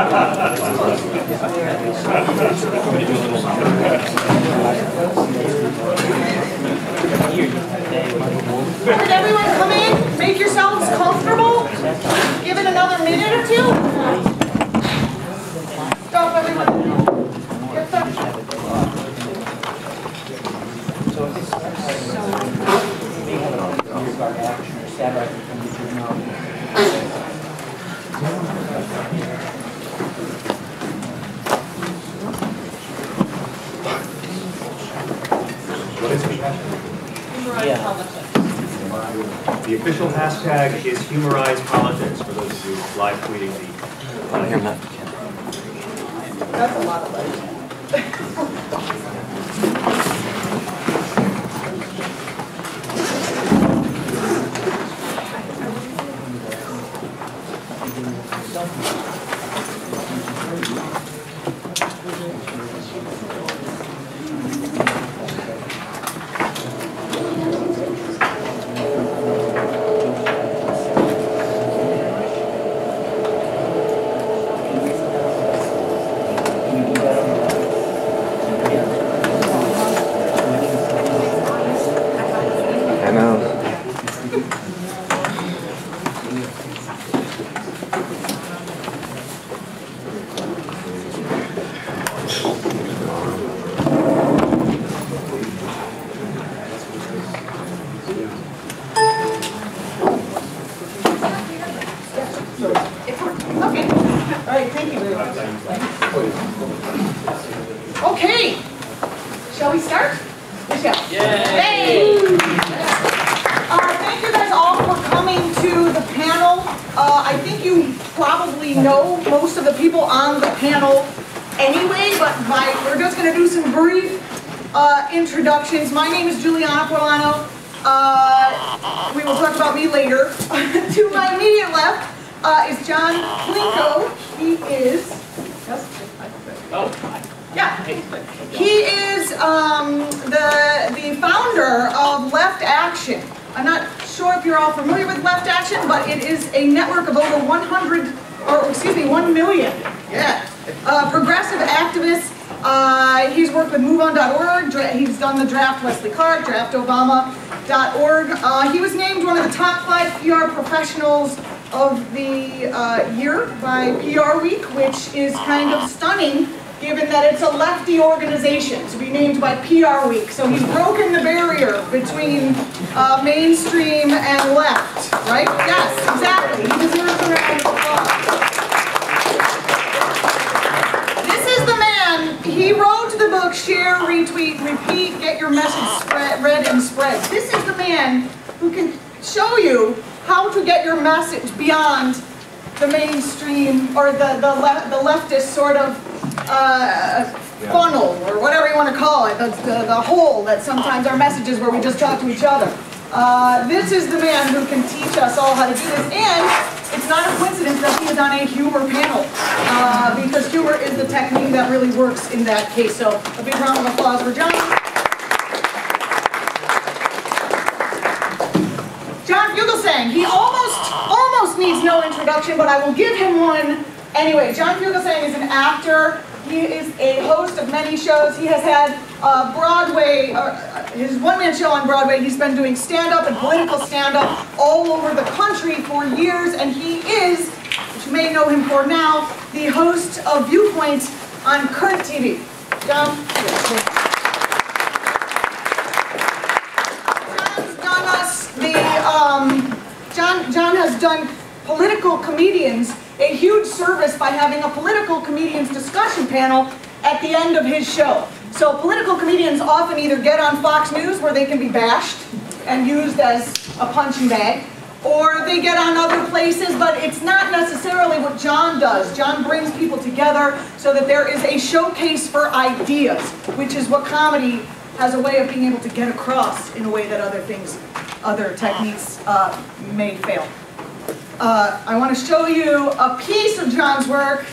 Did everyone come in? Make yourselves comfortable? Give it another minute or two? Stop, everyone. Get started. What is the The official hashtag is humorize politics for those of you live tweeting the. That's a lot of letters. Okay, shall we start? We shall. Yay! Thank you guys all for coming to the panel. I think you probably know most of the people on the panel anyway, but we're just going to do some brief introductions. My name is Julianna Forlano. We will talk about me later. To my immediate left is John Plinko. He is... Yeah, he is the founder of Left Action. I'm not sure if you're all familiar with Left Action, but it is a network of over 1 million, progressive activists. He's worked with MoveOn.org. He's done the Draft Wesley Clark, DraftObama.org. He was named one of the top 5 PR professionals of the year by PR Week, which is kind of stunning given that it's a lefty organization to be named by PR Week. So he's broken the barrier between mainstream and left, right? Yes, exactly. He deserves a round of applause. This is the man, he wrote the book Share, Retweet, Repeat, Get Your Message Read and Spread. This is the man who can show you how to get your message beyond the mainstream or the leftist sort of funnel, or whatever you want to call it, the hole that sometimes our messages where we just talk to each other. This is the man who can teach us all how to do this, and it's not a coincidence that he is on a humor panel, because humor is the technique that really works in that case. So a big round of applause for John. John Fugelsang, he almost needs no introduction, but I will give him one anyway. John Fugelsang is an actor. He is a host of many shows. He has had Broadway, his one-man show on Broadway. He's been doing stand-up and political stand-up all over the country for years, and he is, which you may know him for now, the host of Viewpoint on Current TV. John? John has done political comedians a huge service by having a political comedians discussion panel at the end of his show. So political comedians often either get on Fox News where they can be bashed and used as a punching bag, or they get on other places, but it's not necessarily what John does. John brings people together so that there is a showcase for ideas, which is what comedy has a way of being able to get across in a way that other techniques may fail. I want to show you a piece of John's work.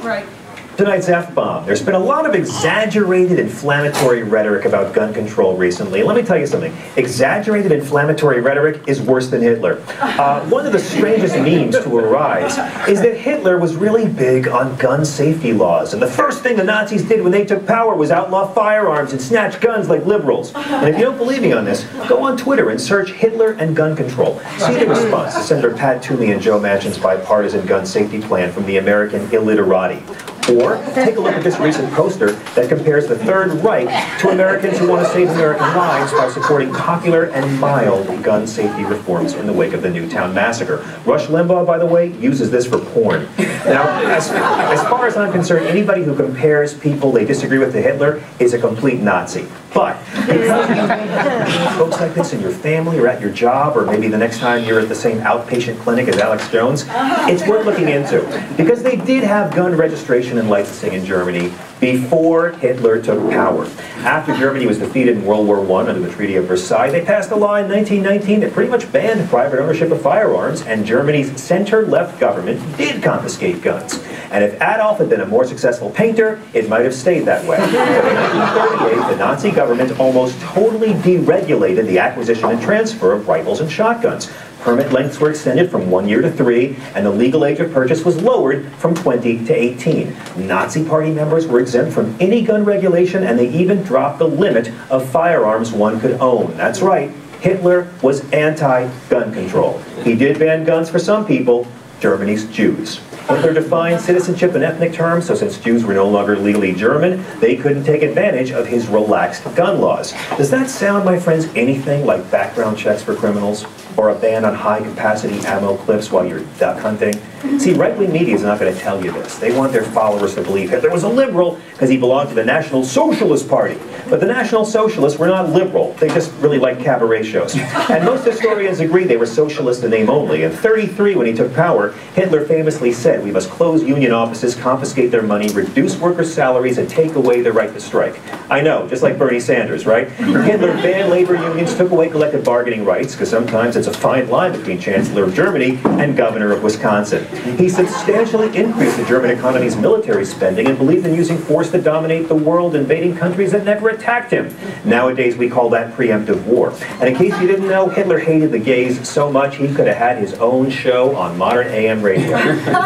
Right tonight's F-bomb. There's been a lot of exaggerated inflammatory rhetoric about gun control recently. Let me tell you something. Exaggerated inflammatory rhetoric is worse than Hitler. One of the strangest memes to arise is that Hitler was really big on gun safety laws. And the first thing the Nazis did when they took power was outlaw firearms and snatch guns like liberals. And if you don't believe me on this, go on Twitter and search Hitler and gun control. See the response to Senator Pat Toomey and Joe Manchin's bipartisan gun safety plan from the American illiterati. Or take a look at this recent poster that compares the Third Reich to Americans who want to save American lives by supporting popular and mild gun safety reforms in the wake of the Newtown massacre. Rush Limbaugh, by the way, uses this for porn. Now, as far as I'm concerned, anybody who compares people they disagree with to Hitler is a complete Nazi. But because you have folks like this in your family or at your job, or maybe the next time you're at the same outpatient clinic as Alex Jones, it's worth looking into. Because they did have gun registration and licensing in Germany before Hitler took power. After Germany was defeated in World War I under the Treaty of Versailles, they passed a law in 1919 that pretty much banned private ownership of firearms, and Germany's center-left government did confiscate guns. And if Adolf had been a more successful painter, it might have stayed that way. But in 1938, the Nazi government almost totally deregulated the acquisition and transfer of rifles and shotguns. Permit lengths were extended from 1 year to 3, and the legal age of purchase was lowered from 20 to 18. Nazi Party members were exempt from any gun regulation, and they even dropped the limit of firearms one could own. That's right, Hitler was anti-gun control. He did ban guns for some people, Germany's Jews. Hitler defined citizenship in ethnic terms, so since Jews were no longer legally German, they couldn't take advantage of his relaxed gun laws. Does that sound, my friends, anything like background checks for criminals? Or a ban on high-capacity ammo clips while you're duck hunting? See, right-wing media is not going to tell you this. They want their followers to believe Hitler was a liberal because he belonged to the National Socialist Party. But the National Socialists were not liberal. They just really liked cabaret shows. And most historians agree they were socialist in name only. In 1933, when he took power, Hitler famously said, "We must close union offices, confiscate their money, reduce workers' salaries, and take away their right to strike." I know, just like Bernie Sanders, right? Hitler banned labor unions, took away collective bargaining rights, because sometimes it's a fine line between Chancellor of Germany and Governor of Wisconsin. He substantially increased the German economy's military spending and believed in using force to dominate the world, invading countries that never attacked him. Nowadays, we call that preemptive war. And in case you didn't know, Hitler hated the gays so much he could have had his own show on modern AM radio.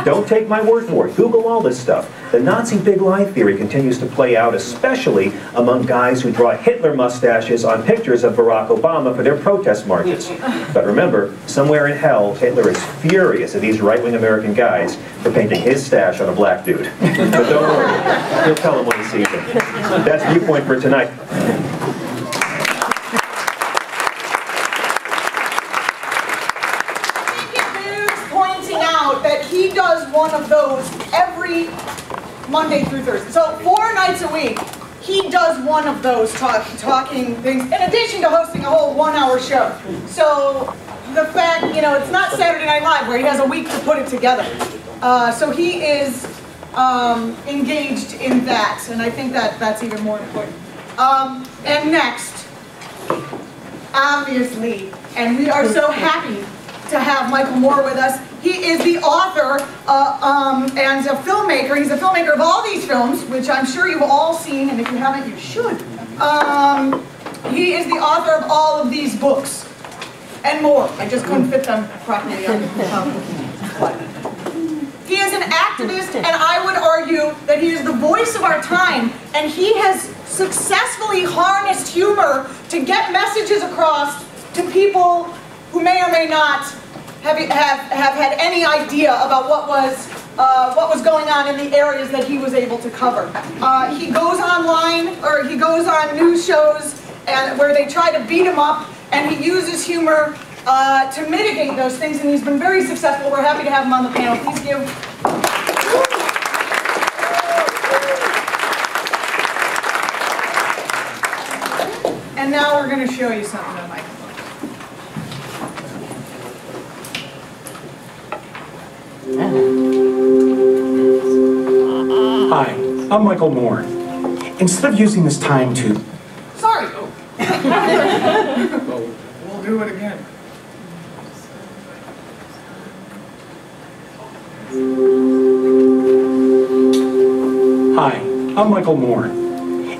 Don't take my word for it. Google all this stuff. The Nazi big lie theory continues to play out, especially among guys who draw Hitler mustaches on pictures of Barack Obama for their protest marches. But remember, somewhere in hell, Hitler is furious at these right-wing American guys for painting his stash on a black dude. But don't worry, he'll tell him when he sees him. That's Viewpoint for tonight. Pointing out that he does one of those every Monday through Thursday. So 4 nights a week, he does one of those talking things, in addition to hosting a whole 1-hour show. So the fact, you know, it's not Saturday Night Live where he has a week to put it together. So he is engaged in that, and I think that that's even more important. And next, obviously, and we are so happy to have Michael Moore with us. He is the author and a filmmaker. He's a filmmaker of all these films, which I'm sure you've all seen, and if you haven't, you should. He is the author of all of these books and more. I just couldn't fit them properly on He is an activist, and I would argue that he is the voice of our time, and he has successfully harnessed humor to get messages across to people who may or may not have had any idea about what was going on in the areas that he was able to cover. He goes online, or he goes on news shows and where they try to beat him up, and he uses humor to mitigate those things, and he's been very successful. We're happy to have him on the panel. Please give. And now we're going to show you something that Michael. Hi, I'm Michael Moore. Instead of using this time to... Sorry. We'll do it again. I'm Michael Moore.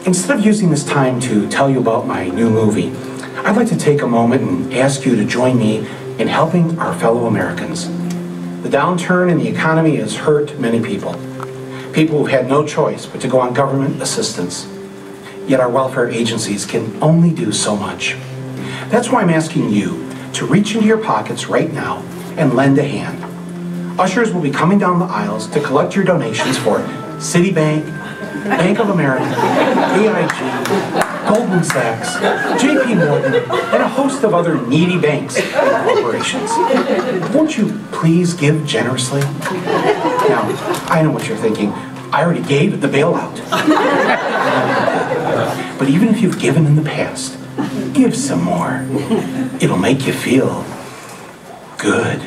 Instead of using this time to tell you about my new movie, I'd like to take a moment and ask you to join me in helping our fellow Americans. The downturn in the economy has hurt many people. People who've had no choice but to go on government assistance. Yet our welfare agencies can only do so much. That's why I'm asking you to reach into your pockets right now and lend a hand. Ushers will be coming down the aisles to collect your donations for Citibank, Bank of America, AIG, Goldman Sachs, JP Morgan, and a host of other needy banks and corporations. Won't you please give generously? Now, I know what you're thinking. I already gave the bailout. But even if you've given in the past, give some more. It'll make you feel good.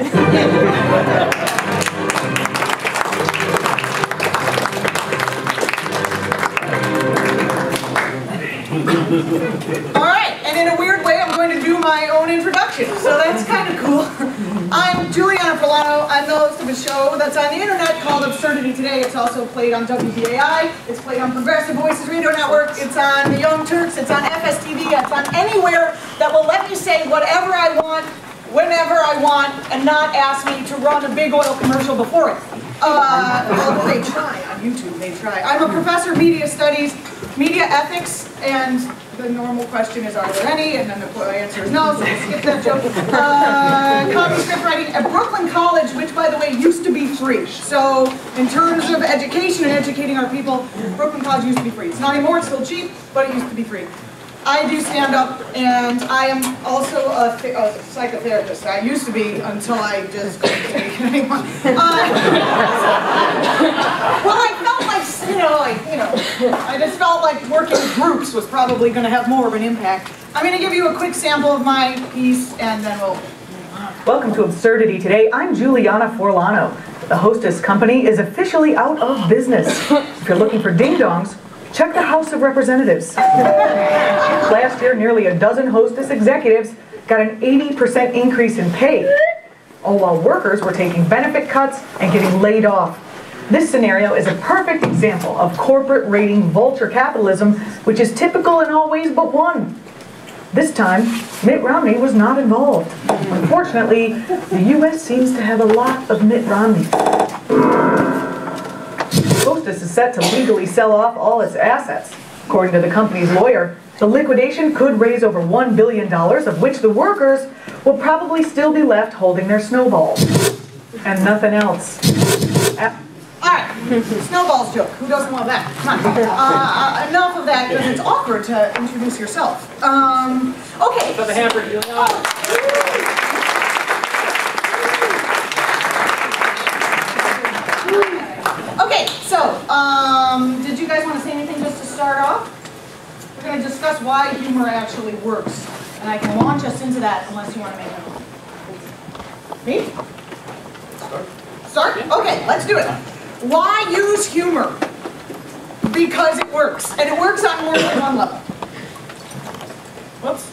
All right, and in a weird way, I'm going to do my own introduction, so that's kind of cool. I'm Julianna Forlano. I'm the host of a show that's on the internet called Absurdity Today. It's also played on WBAI. It's played on Progressive Voices Radio Network. It's on the Young Turks. It's on FSTV. It's on anywhere that will let me say whatever I want, whenever I want, and not ask me to run a big oil commercial before it. Well, they try on YouTube. They try. I'm a professor of media studies, media ethics, and the normal question is, are there any? And then the answer is no, so we'll skip that joke. Comedy script writing at Brooklyn College, which, by the way, used to be free. So, in terms of education and educating our people, Brooklyn College used to be free. It's not anymore, it's still cheap, but it used to be free. I do stand-up, and I am also a psychotherapist. I used to be until I just couldn't take it anymore. Well, I felt like, I just felt like working with groups was probably going to have more of an impact. I'm going to give you a quick sample of my piece, and then we'll... Welcome to Absurdity Today. I'm Julianna Forlano. The hostess company is officially out of business. If you're looking for ding-dongs, check the House of Representatives. Last year, nearly a dozen hostess executives got an 80% increase in pay, all while workers were taking benefit cuts and getting laid off. This scenario is a perfect example of corporate rating vulture capitalism, which is typical in all ways but one. This time, Mitt Romney was not involved. Unfortunately, the U.S. seems to have a lot of Mitt Romney. Hostess is set to legally sell off all its assets. According to the company's lawyer, the liquidation could raise over $1 billion, of which the workers will probably still be left holding their snowballs. And nothing else. All right, snowballs joke. Who doesn't want that? Come on. Enough of that, because it's awkward to introduce yourself. Okay. For the hamper, Okay, so, did you guys want to say anything just to start off? We're going to discuss why humor actually works. And I can launch us into that unless you want to make it. Me? Start? Okay, let's do it. Why use humor? Because it works. And it works on more than one level. Whoops.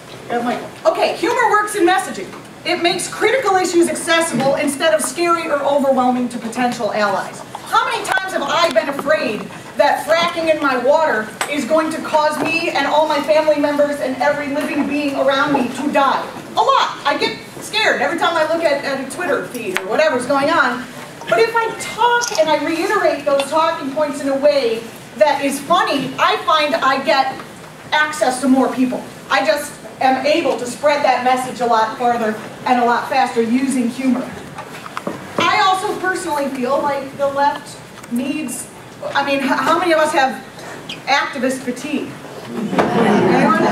Okay, humor works in messaging. It makes critical issues accessible instead of scary or overwhelming to potential allies. How many times have I been afraid that fracking in my water is going to cause me and all my family members and every living being around me to die? A lot. I get scared every time I look at a Twitter feed or whatever's going on. But if I talk and I reiterate those talking points in a way that is funny, I find I get access to more people. I just am able to spread that message a lot farther and a lot faster using humor. I also personally feel like the left needs, I mean, how many of us have activist fatigue? Anyone?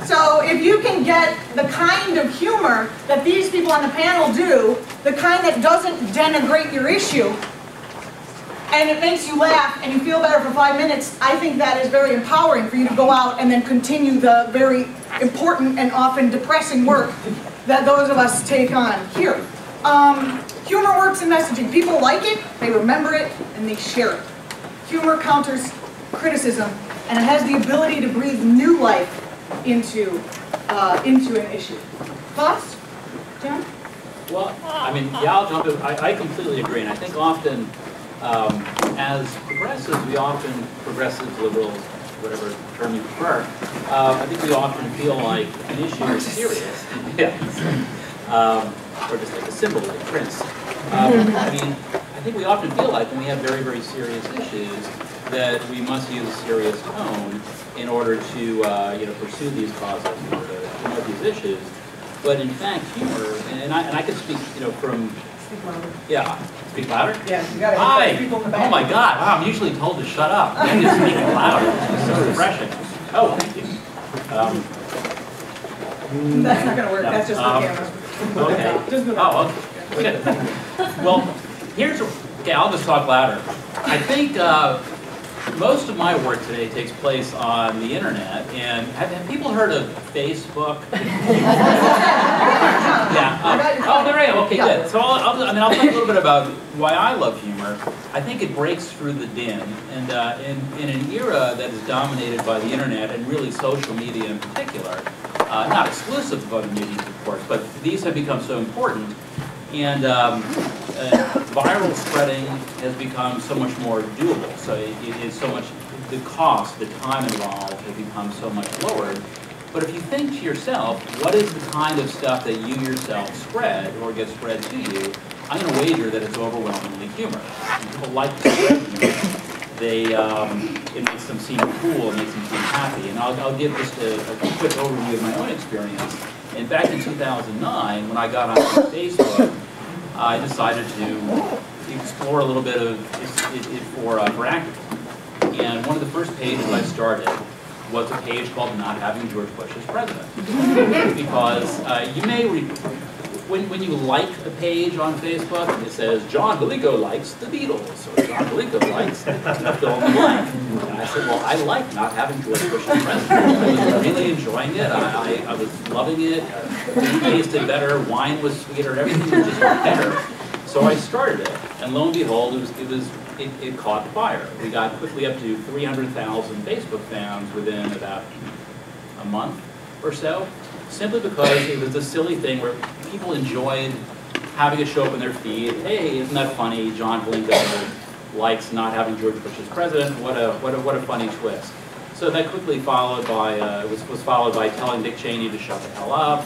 So if you can get the kind of humor that these people on the panel do, the kind that doesn't denigrate your issue, and it makes you laugh and you feel better for 5 minutes, I think that is very empowering for you to go out and then continue the very important and often depressing work that those of us take on here. Humor works in messaging. People like it, they remember it, and they share it. Humor counters criticism, and it has the ability to breathe new life into an issue. Thoughts, John? Well, I mean, yeah, I'll jump in. I completely agree, and I think often As progressives, we often, progressives, liberals, whatever term you prefer, I think we often feel like an issue is serious. Or just like a symbol, like Prince. I mean, I think we often feel like when we have very, very serious issues that we must use a serious tone in order to pursue these causes, in order to promote these issues. But in fact, humor, and I could speak, from... Speak louder. Yeah. Speak louder? Yeah, you gotta Hi. people in the back. Oh my God, wow, I'm usually told to shut up. I'm just speaking louder. It's so refreshing. Oh, thank you. That's not gonna work, that's just the camera. Okay. Just move Oh, okay. Good. Well, okay, I'll just talk louder. I think most of my work today takes place on the internet, and have people heard of Facebook? Yeah. Oh, there I am. Okay, good. So I'll talk a little bit about why I love humor. I think it breaks through the din, and in an era that is dominated by the internet and really social media in particular, not exclusive of other mediums, of course, but these have become so important. And viral spreading has become so much more doable. So it is so much, the cost, the time involved has become so much lowered. But if you think to yourself, what is the kind of stuff that you yourself spread or gets spread to you, I'm going to wager that it's overwhelmingly humor. People like to spread humor. It makes them seem cool, it makes them seem happy. And I'll give just a quick overview of my own experience. And back in 2009, when I got on Facebook, I decided to explore a little bit of it for activism. And one of the first pages I started was a page called "Not Having George Bush as President," because you may when you like a page on Facebook, and it says John Haligo likes the Beatles, or John Haligo likes fill in the blank. And I said, well, I like not having George Bush as president. I was really enjoying it. I was loving it. It tasted better. Wine was sweeter. Everything was just better. So I started it, and lo and behold, it caught fire. We got quickly up to 300,000 Facebook fans within about a month or so, simply because it was a silly thing where people enjoyed having it show up in their feed. Hey, isn't that funny? John Haligo likes not having George Bush as president. What a funny twist. So that quickly followed by was followed by telling Dick Cheney to shut the hell up,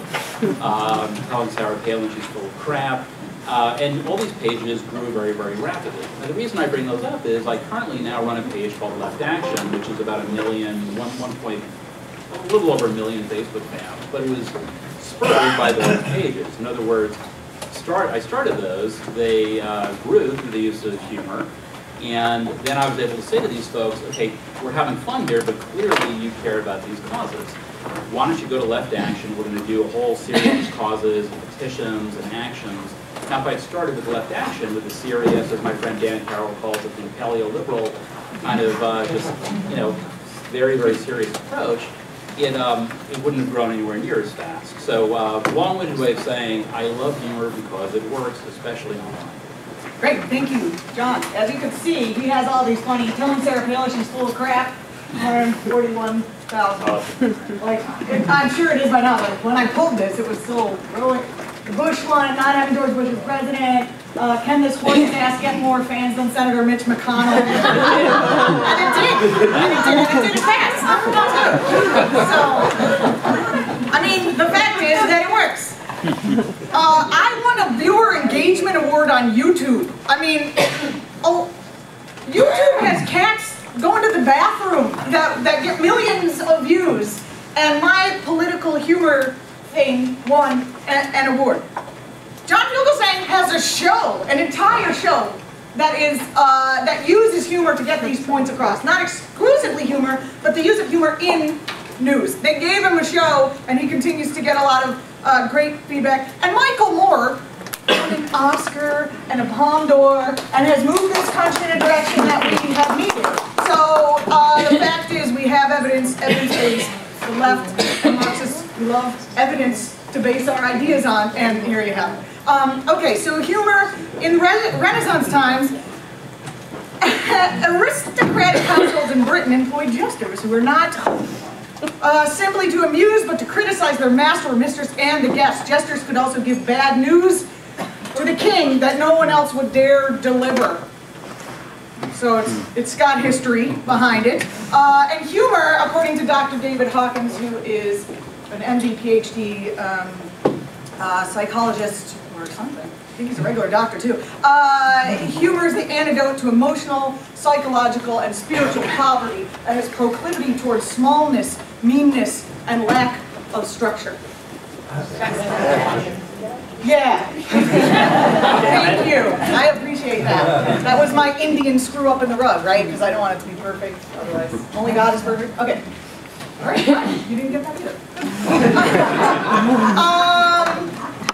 telling Sarah Palin she's full of crap. And all these pages grew very, very rapidly. Now, the reason I bring those up is I currently now run a page called Left Action, which is about a little over 1 million Facebook fans. But it was spurred by those pages. In other words, I started those. They grew through the use of humor. And then I was able to say to these folks, okay, we're having fun here, but clearly you care about these causes. Why don't you go to Left Action? We're going to do a whole series of causes and petitions and actions. Now, if I started with Left Action, with a serious, as my friend Dan Carroll calls it, the paleo-liberal kind of very, very serious approach, it wouldn't have grown anywhere near as fast. So, long-winded way of saying, I love humor because it works, especially online. Great, thank you, John. As you can see, he has all these funny, telling Sarah Palin she's full of crap, 141,000. Like, I'm sure it is by now, but when I pulled this, it was still really, the Bush one, not having George Bush as president, can this horse ass get more fans than Senator Mitch McConnell? And it did fast. So, I mean, the fact is that it works. I won a viewer engagement award on YouTube. I mean, YouTube has cats going to the bathroom that get millions of views, and my political humor thing won an award. John Fugelsang has a show, an entire show, that is that uses humor to get these points across. Not exclusively humor, but the use of humor in news. They gave him a show, and he continues to get a lot of great feedback. And Michael Moore won an Oscar and a Palme d'Or and has moved this country in a direction that we have needed. So the fact is we have evidence-based. The left and Marxists love evidence to base our ideas on, and here you have it. Okay, so humor in Renaissance times, aristocratic households in Britain employed jesters who were not simply to amuse, but to criticize their master or mistress and the guests. Jesters could also give bad news to the king that no one else would dare deliver. So it's got history behind it. And humor, according to Dr. David Hawkins, who is an MD, PhD psychologist or something. I think he's a regular doctor too. Humor is the antidote to emotional, psychological, and spiritual poverty and its proclivity towards smallness, meanness, and lack of structure. Yeah. Thank you. I appreciate that. That was my Indian screw up in the rug, right? Because I don't want it to be perfect. Otherwise, only God is perfect. Okay. All right. Fine. You didn't get that either.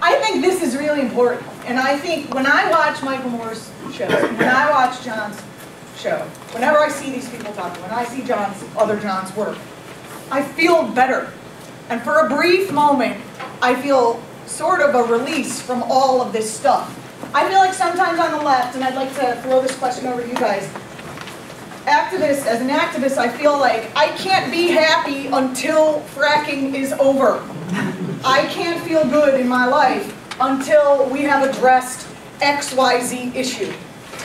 I think this is really important. And I think when I watch Michael Moore's show, when I watch John's show, whenever I see these people talking, when I see John's work, I feel better. And for a brief moment, I feel sort of a release from all of this stuff. I feel like sometimes on the left, and I'd like to throw this question over to you guys, as an activist, I feel like I can't be happy until fracking is over. I can't feel good in my life until we have addressed XYZ issue.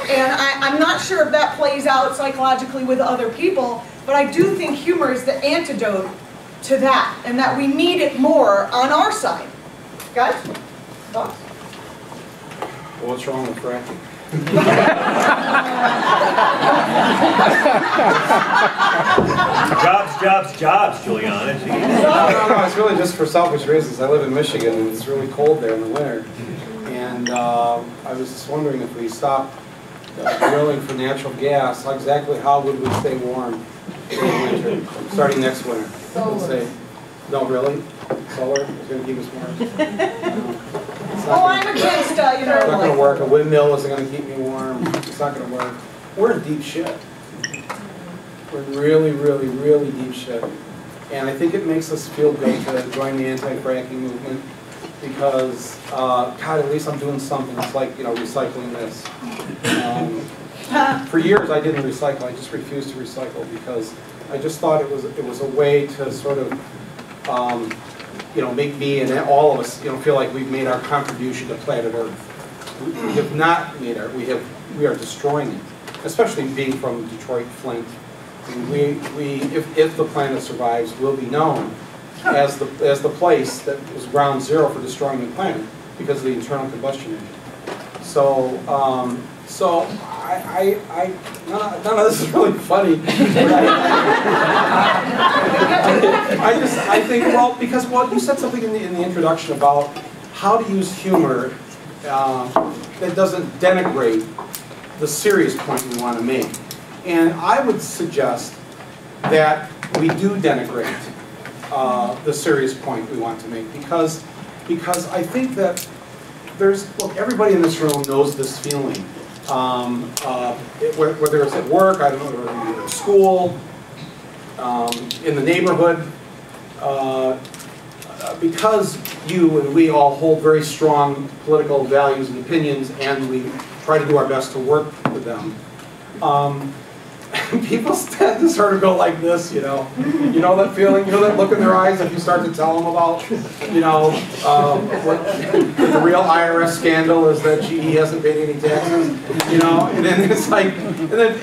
And I'm not sure if that plays out psychologically with other people, but I do think humor is the antidote to that, and that we need it more on our side. Guys? Thoughts? Well, what's wrong with fracking? Jobs, Julianna. No, it's really just for selfish reasons. I live in Michigan, and it's really cold there in the winter. And I was just wondering if we stopped drilling for natural gas, exactly how would we stay warm in the winter, starting next winter? Let's say, no, really? Solar is going to keep us warm? I'm against, It's not going to work. A windmill isn't going to keep me warm. It's not going to work. We're in deep shit. We're in really, really, really deep shit. And I think it makes us feel good to join the anti-fracking movement because, God, at least I'm doing something. It's like, recycling this. For years, I didn't recycle. I just refused to recycle because I just thought it was a way to sort of make me and all of us, feel like we've made our contribution to planet Earth. We have not made we are destroying it, especially being from Detroit, Flint. If the planet survives, we'll be known as the place that was ground zero for destroying the planet because of the internal combustion engine. So, none of this is really funny. I think, because you said something in the introduction about how to use humor that doesn't denigrate the serious point we want to make. And I would suggest that we do denigrate the serious point we want to make because I think that everybody in this room knows this feeling. Whether it's at work, I don't know, or at school, in the neighborhood, because you and we all hold very strong political values and opinions, and we try to do our best to work with them. People tend to sort of go like this, you know that feeling, that look in their eyes if you start to tell them about, what the real IRS scandal is that GE hasn't paid any taxes, and then it's like, and then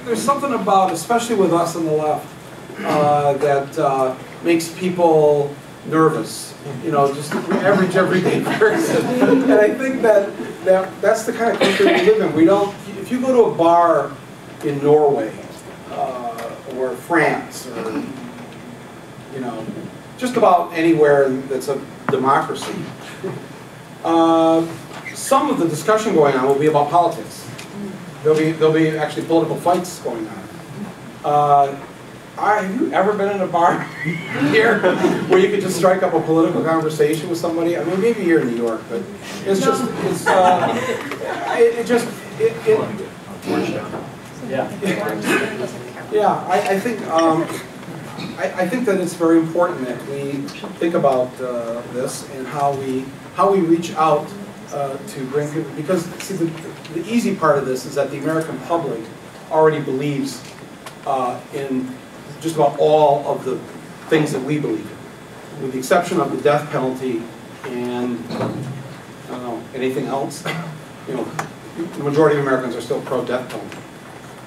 there's something about, especially with us on the left, that makes people nervous, just average everyday person. And I think that's the kind of country we live in. We don't. If you go to a bar in Norway or France or just about anywhere that's a democracy, some of the discussion going on will be about politics. There'll be actually political fights going on. Have you ever been in a bar here where you could just strike up a political conversation with somebody? I mean, maybe here in New York, but it's just, I think that it's very important that we think about this and how we reach out to bring people, because see, the easy part of this is that the American public already believes in just about all of the things that we believe in, with the exception of the death penalty and, I don't know, anything else. the majority of Americans are still pro-death penalty.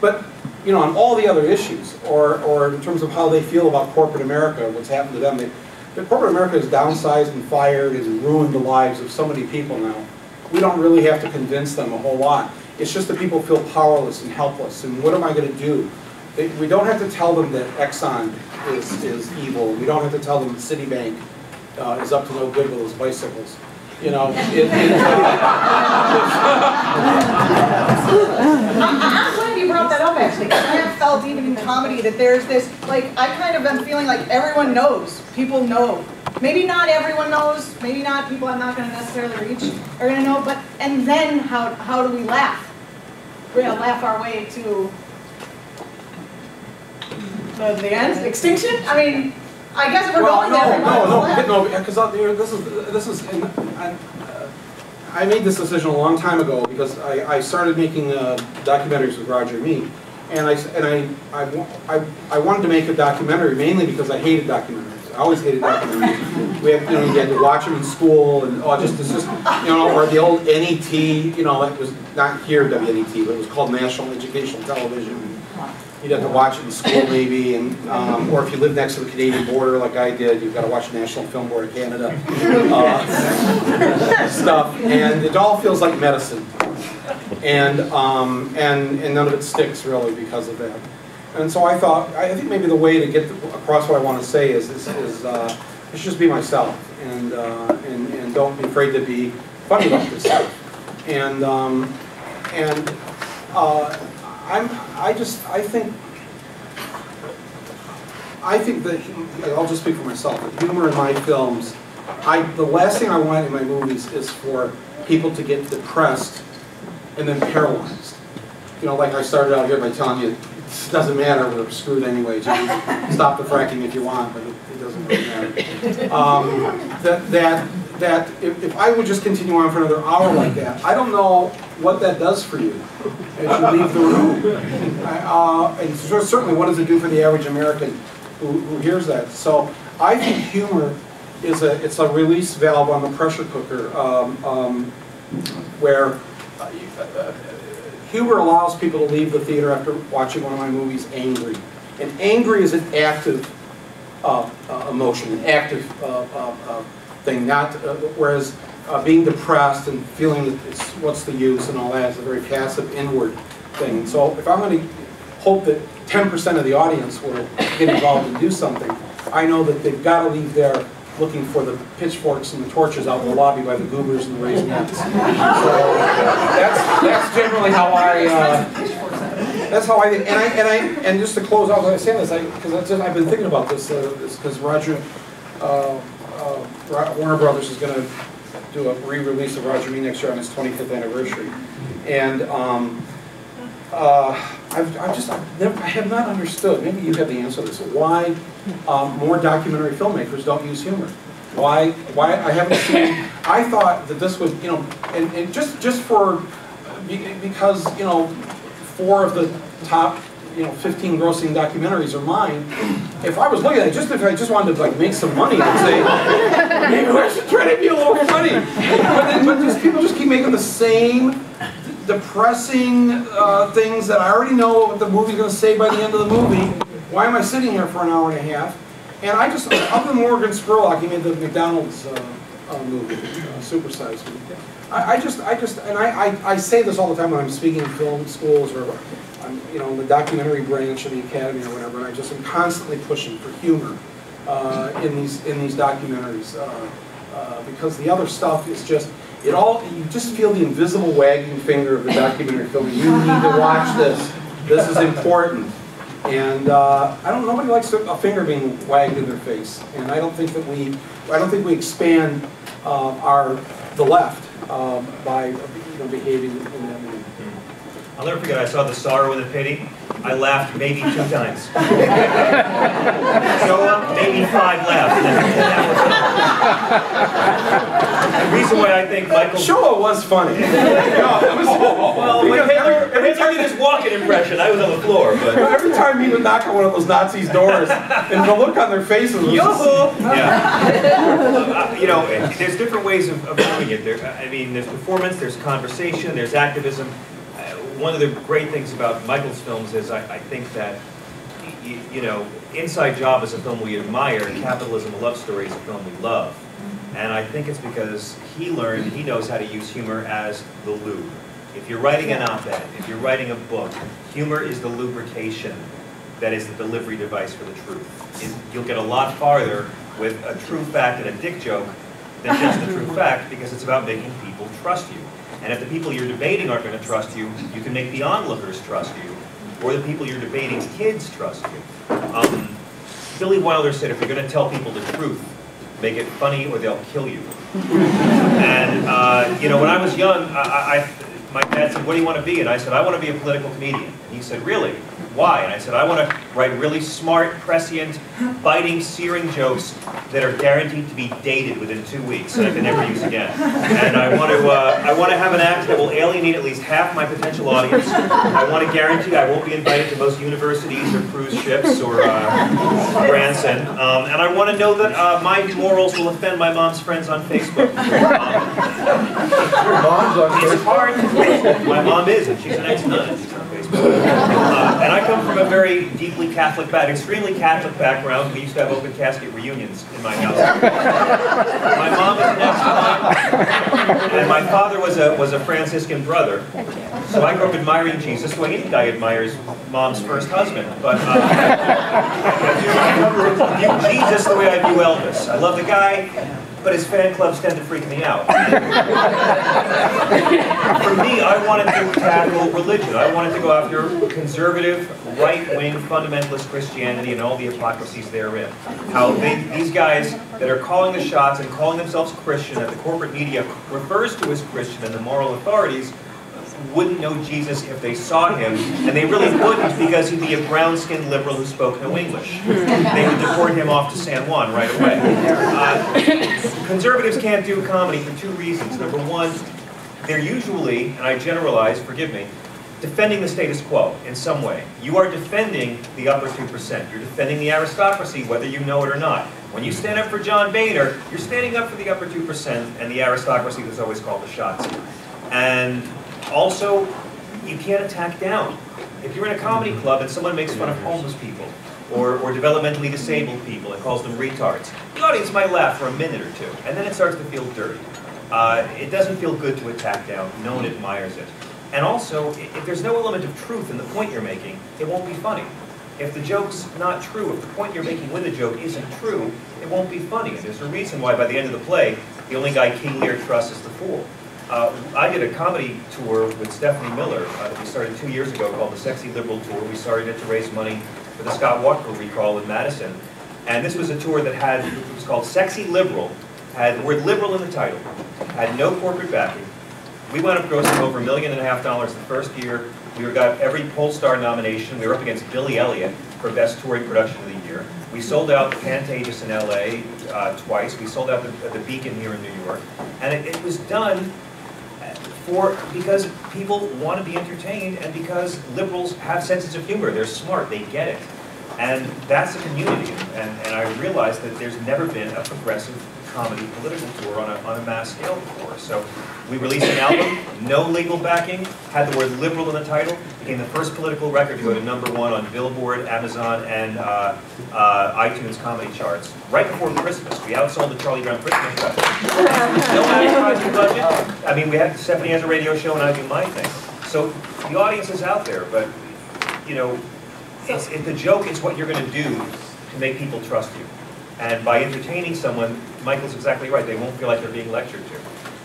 But, you know, on all the other issues, or in terms of how they feel about corporate America, what's happened to them, corporate America has downsized and fired and ruined the lives of so many people now. We don't really have to convince them a whole lot. It's just that people feel powerless and helpless, and what am I going to do? We don't have to tell them that Exxon is evil. We don't have to tell them that Citibank is up to no good with those bicycles. You know, I'm glad you brought that up, actually, because I have felt even in comedy that there's this, like, I kind of been feeling like everyone knows. People know. Maybe not everyone knows. Maybe not people I'm not going to necessarily reach are going to know. But, and then how do we laugh? We're going to laugh our way to the end? Extinction? I mean, I guess if we're going there. No, because I made this decision a long time ago because I started making documentaries with Roger Mee, and I wanted to make a documentary mainly because I hated documentaries. I always hated documentaries. You had to watch them in school, and it's just or the old NET. You know, it was not here WNET, but it was called National Educational Television. You'd have to watch it in school maybe, and or if you live next to the Canadian border like I did, you've got to watch National Film Board of Canada stuff, and it all feels like medicine, and none of it sticks really because of that. And so I think maybe the way to get across what I want to say is I should just be myself, and don't be afraid to be funny about this stuff, and I think that, I'll just speak for myself, the humor in my films, the last thing I want in my movies is for people to get depressed and then paralyzed. You know, like I started out here by telling you, it doesn't matter, we're screwed anyway, just stop the fracking if you want, but it doesn't really matter. That if I would just continue on for another hour like that, I don't know what that does for you as you leave the room. And certainly what does it do for the average American who hears that? So I think humor is it's a release valve on the pressure cooker where humor allows people to leave the theater after watching one of my movies angry. And angry is an active emotion, an active thing, not whereas being depressed and feeling that it's what's the use and all that is a very passive inward thing. So if I'm going to hope that 10% of the audience will get involved and do something, I know that they've got to leave there looking for the pitchforks and the torches out in the lobby by the goobers and the raisinets. So that's generally how I think. And just to close out, I say this because I've been thinking about this because Roger Warner Brothers is going to do a re-release of Roger Mee next year on his 25th anniversary, and I have not understood. Maybe you have the answer to this. Why more documentary filmmakers don't use humor? Why I haven't seen. I thought that this would, and just for because 4 of the top 15 grossing documentaries are mine. If I was looking at it, if I just wanted to make some money, I'd say maybe I should try to be a little funny. But people just keep making the same depressing things that I already know what the movie's going to say by the end of the movie. Why am I sitting here for an hour and a half? And I just, other than Morgan Spurlock, he made the McDonald's movie, Supersize Me. I say this all the time when I'm speaking in film schools or I'm, in the documentary branch of the academy or whatever, and I just am constantly pushing for humor in these documentaries because the other stuff is just, you just feel the invisible wagging finger of the documentary film. You need to watch this. This is important. And nobody likes a finger being wagged in their face. And I don't think we expand the left by behaving in that way. I'll never forget, I saw The Sorrow and the Pity. I laughed maybe 2 times. So maybe 5 laughed. The reason why I think Michael... Shoah was funny. Well, when Hitler did his walking impression. I was on the floor, but every time he would knock on one of those Nazis' doors, and the look on their faces was just... Yeah. You know, there's different ways of doing it. I mean, there's performance, there's conversation, there's activism. One of the great things about Michael's films is I think that, you know, Inside Job is a film we admire, Capitalism, a Love Story is a film we love. And I think it's because he knows how to use humor as the lube. If you're writing an op-ed, if you're writing a book, humor is the lubrication that is the delivery device for the truth. You'll get a lot farther with a true fact and a dick joke than just the true fact, because it's about making people trust you. And if the people you're debating aren't going to trust you, you can make the onlookers trust you, or the people you're debating's kids trust you. Billy Wilder said, if you're going to tell people the truth, make it funny or they'll kill you. And, you know, when I was young, my dad said, what do you want to be? And I said, I want to be a political comedian. And he said, really? Why? And I said, I want to write really smart, prescient, biting, searing jokes that are guaranteed to be dated within 2 weeks and I can never use again. And I want to have an act that will alienate at least half my potential audience. I want to guarantee I won't be invited to most universities or cruise ships or Branson. And I want to know that my morals will offend my mom's friends on Facebook. Your mom's on Facebook? It's hard. My mom is, and she's an ex-nun. She's on Facebook. And I come from a very deeply Catholic extremely Catholic background. We used to have open casket reunions in my house. My mom is an ex-nun, and my father was a Franciscan brother. So I grew up admiring Jesus, the way any guy admires mom's first husband. But I view Jesus the way I view Elvis. I love the guy, but his fan clubs tend to freak me out. For me, I wanted to tackle religion. I wanted to go after conservative, right-wing, fundamentalist Christianity and all the hypocrisies therein. How these guys that are calling the shots and calling themselves Christian, that the corporate media refers to as Christian, and the moral authorities wouldn't know Jesus if they saw him, and they really wouldn't, because he'd be a brown-skinned liberal who spoke no English. They would deport him off to San Juan right away. Conservatives can't do comedy for two reasons. Number one, they're usually, and I generalize, forgive me, defending the status quo in some way. You are defending the upper 2%. You're defending the aristocracy, whether you know it or not. When you stand up for John Boehner, you're standing up for the upper 2% and the aristocracy that's always called the shots. And also, you can't attack down. If you're in a comedy club and someone makes fun of homeless people or developmentally disabled people and calls them retards, the audience might laugh for a minute or two, and then it starts to feel dirty. It doesn't feel good to attack down. No one admires it. And also, if there's no element of truth in the point you're making, it won't be funny. If the joke's not true, if the point you're making with the joke isn't true, it won't be funny. And there's a reason why by the end of the play, the only guy King Lear trusts is the fool. I did a comedy tour with Stephanie Miller that we started 2 years ago called the Sexy Liberal Tour. We started it to raise money for the Scott Walker recall in Madison. And this was a tour that it was called Sexy Liberal, had the word liberal in the title, had no corporate backing. We wound up grossing over $1.5 million the first year. We got every Polestar nomination. We were up against Billy Elliot for Best Touring Production of the Year. We sold out the Pantages in LA twice. We sold out the Beacon here in New York. And it was done because people want to be entertained and because liberals have senses of humor. They're smart. They get it. And that's a community. And I realized that there's never been a progressive comedy political tour on a mass scale before. So we released an album, no legal backing, had the word liberal in the title, became the first political record to go to #1 on Billboard, Amazon, and iTunes comedy charts. Right before Christmas, we outsold the Charlie Brown Christmas special. No advertising budget. I mean, Stephanie has a radio show and I do my thing. So the audience is out there, but, you know, the joke is what you're going to do to make people trust you. And by entertaining someone, Michael's exactly right, they won't feel like they're being lectured to.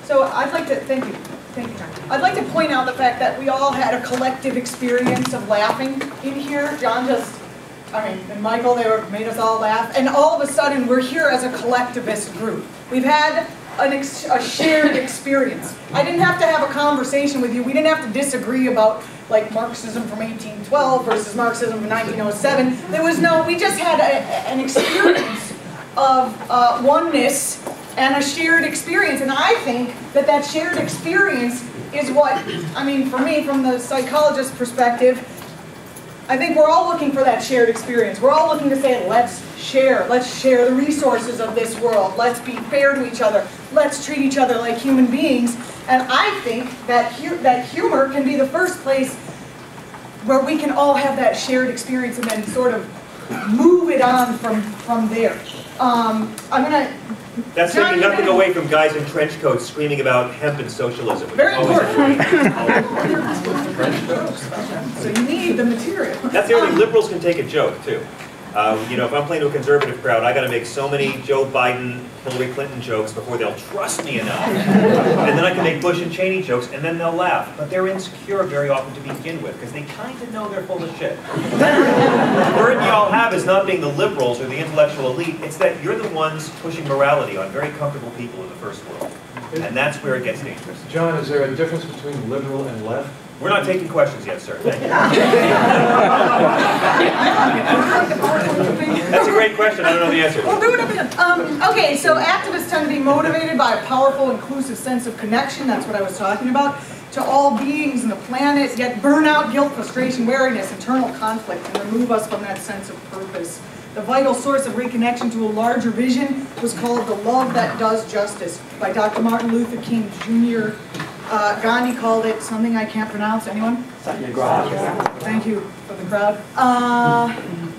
So I'd like to, thank you, John. I'd like to point out the fact that we all had a collective experience of laughing in here. John and Michael, made us all laugh. And all of a sudden, we're here as a collectivist group. We've had a shared experience. I didn't have to have a conversation with you. We didn't have to disagree about like Marxism from 1812 versus Marxism from 1907. We just had an experience of oneness and a shared experience. And I think that shared experience is what, I mean, for me, from the psychologist perspective, I think we're all looking for that shared experience. We're all looking to say, let's share the resources of this world. Let's be fair to each other. Let's treat each other like human beings. And I think that humor can be the first place where we can all have that shared experience and then sort of move it on from there. That's taking nothing away from guys in trench coats screaming about hemp and socialism. Very important. So you need the material. That's the only liberals can take a joke, too. You know, if I'm playing to a conservative crowd, I got to make so many Joe Biden, Hillary Clinton jokes before they'll trust me enough. And then I can make Bush and Cheney jokes, and then they'll laugh. But they're insecure very often to begin with, because they kind of know they're full of shit. The burden y'all have is not being the liberals or the intellectual elite. It's that you're the ones pushing morality on very comfortable people in the first world. And that's where it gets dangerous. John, is there a difference between liberal and left? We're not taking questions yet, sir. Thank you. That's a great question. I don't know the answer. We'll do it again. Okay, so activists tend to be motivated by a powerful, inclusive sense of connection. That's what I was talking about. To all beings in the planet, yet burnout, guilt, frustration, weariness, internal conflict, and remove us from that sense of purpose. The vital source of reconnection to a larger vision was called The Love That Does Justice by Dr. Martin Luther King Jr. Gandhi called it something I can't pronounce. Anyone? Thank you for the crowd.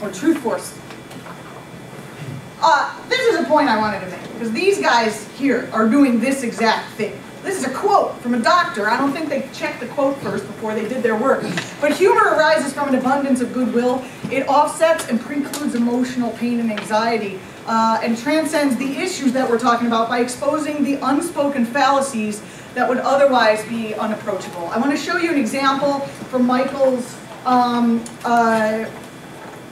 Or Truth Force. This is a point I wanted to make, because these guys here are doing this exact thing. This is a quote from a doctor. I don't think they checked the quote first before they did their work. But humor arises from an abundance of goodwill. It offsets and precludes emotional pain and anxiety, and transcends the issues that we're talking about by exposing the unspoken fallacies that would otherwise be unapproachable. I want to show you an example from Michael's.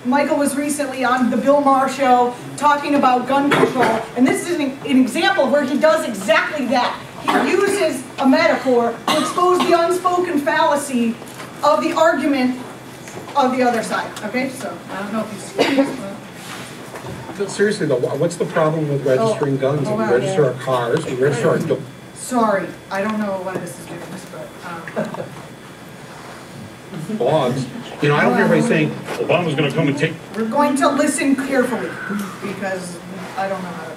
Michael was recently on the Bill Maher show talking about gun control, and this is an example where he does exactly that. He uses a metaphor to expose the unspoken fallacy of the argument of the other side. Okay, so I don't know if you see this. But seriously though, what's the problem with registering guns? We register our cars, we register our... Sorry, I don't know why this is doing this, but... Dogs. You know, I don't hear anybody saying, Obama's going to come and take... We're going to listen carefully, because I don't know how to...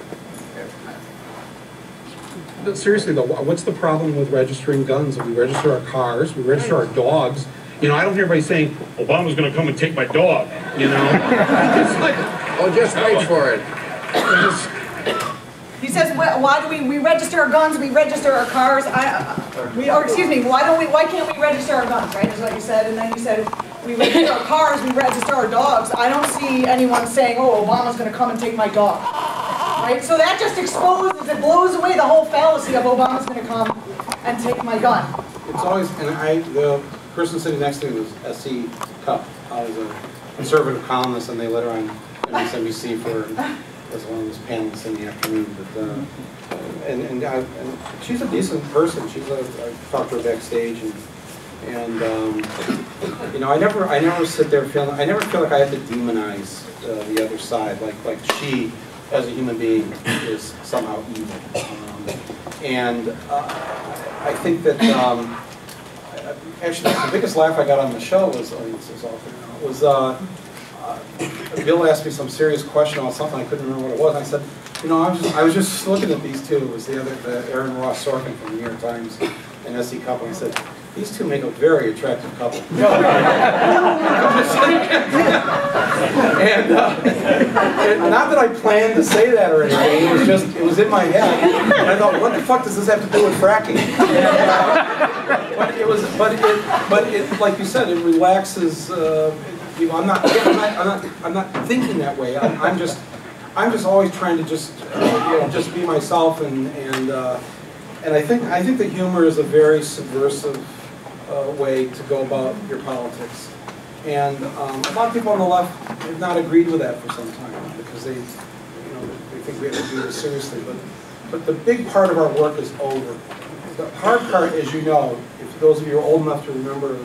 But seriously though, what's the problem with registering guns? We register our cars, we register our dogs. You know, I don't hear anybody saying, Obama's going to come and take my dog, you know? It's like, oh, just wait for it. He says, well, why do we register our guns, we register our cars, excuse me, why can't we register our guns, right, is what you said, and then you said, we register our cars, we register our dogs. I don't see anyone saying, oh, Obama's going to come and take my dog, right? So that just exposes, it blows away the whole fallacy of Obama's going to come and take my gun. It's always, and the person sitting next to me was S.C. Cupp. I was a conservative columnist, and they let her on MSNBC as one of those panelists in the afternoon. But and she's a decent person. I talked to her backstage, and you know, I never sit there feeling, I never feel like I have to demonize the other side, like she as a human being is somehow evil. And I think that actually the biggest laugh I got on the show was Bill asked me some serious question about something, I couldn't remember what it was, and I said, you know, I was just looking at these two. It was the Aaron Ross Sorkin from the New York Times and S.C. Cupp, and I said, these two make a very attractive couple. And not that I planned to say that or anything, it was in my head, and I thought, what the fuck does this have to do with fracking? But like you said, it relaxes. You know, I'm not thinking that way. I'm just always trying to just be myself, and I think that humor is a very subversive way to go about your politics, and a lot of people on the left have not agreed with that for some time because they think we have to do this seriously. But the big part of our work is over. The hard part, as you know, if those of you are old enough to remember the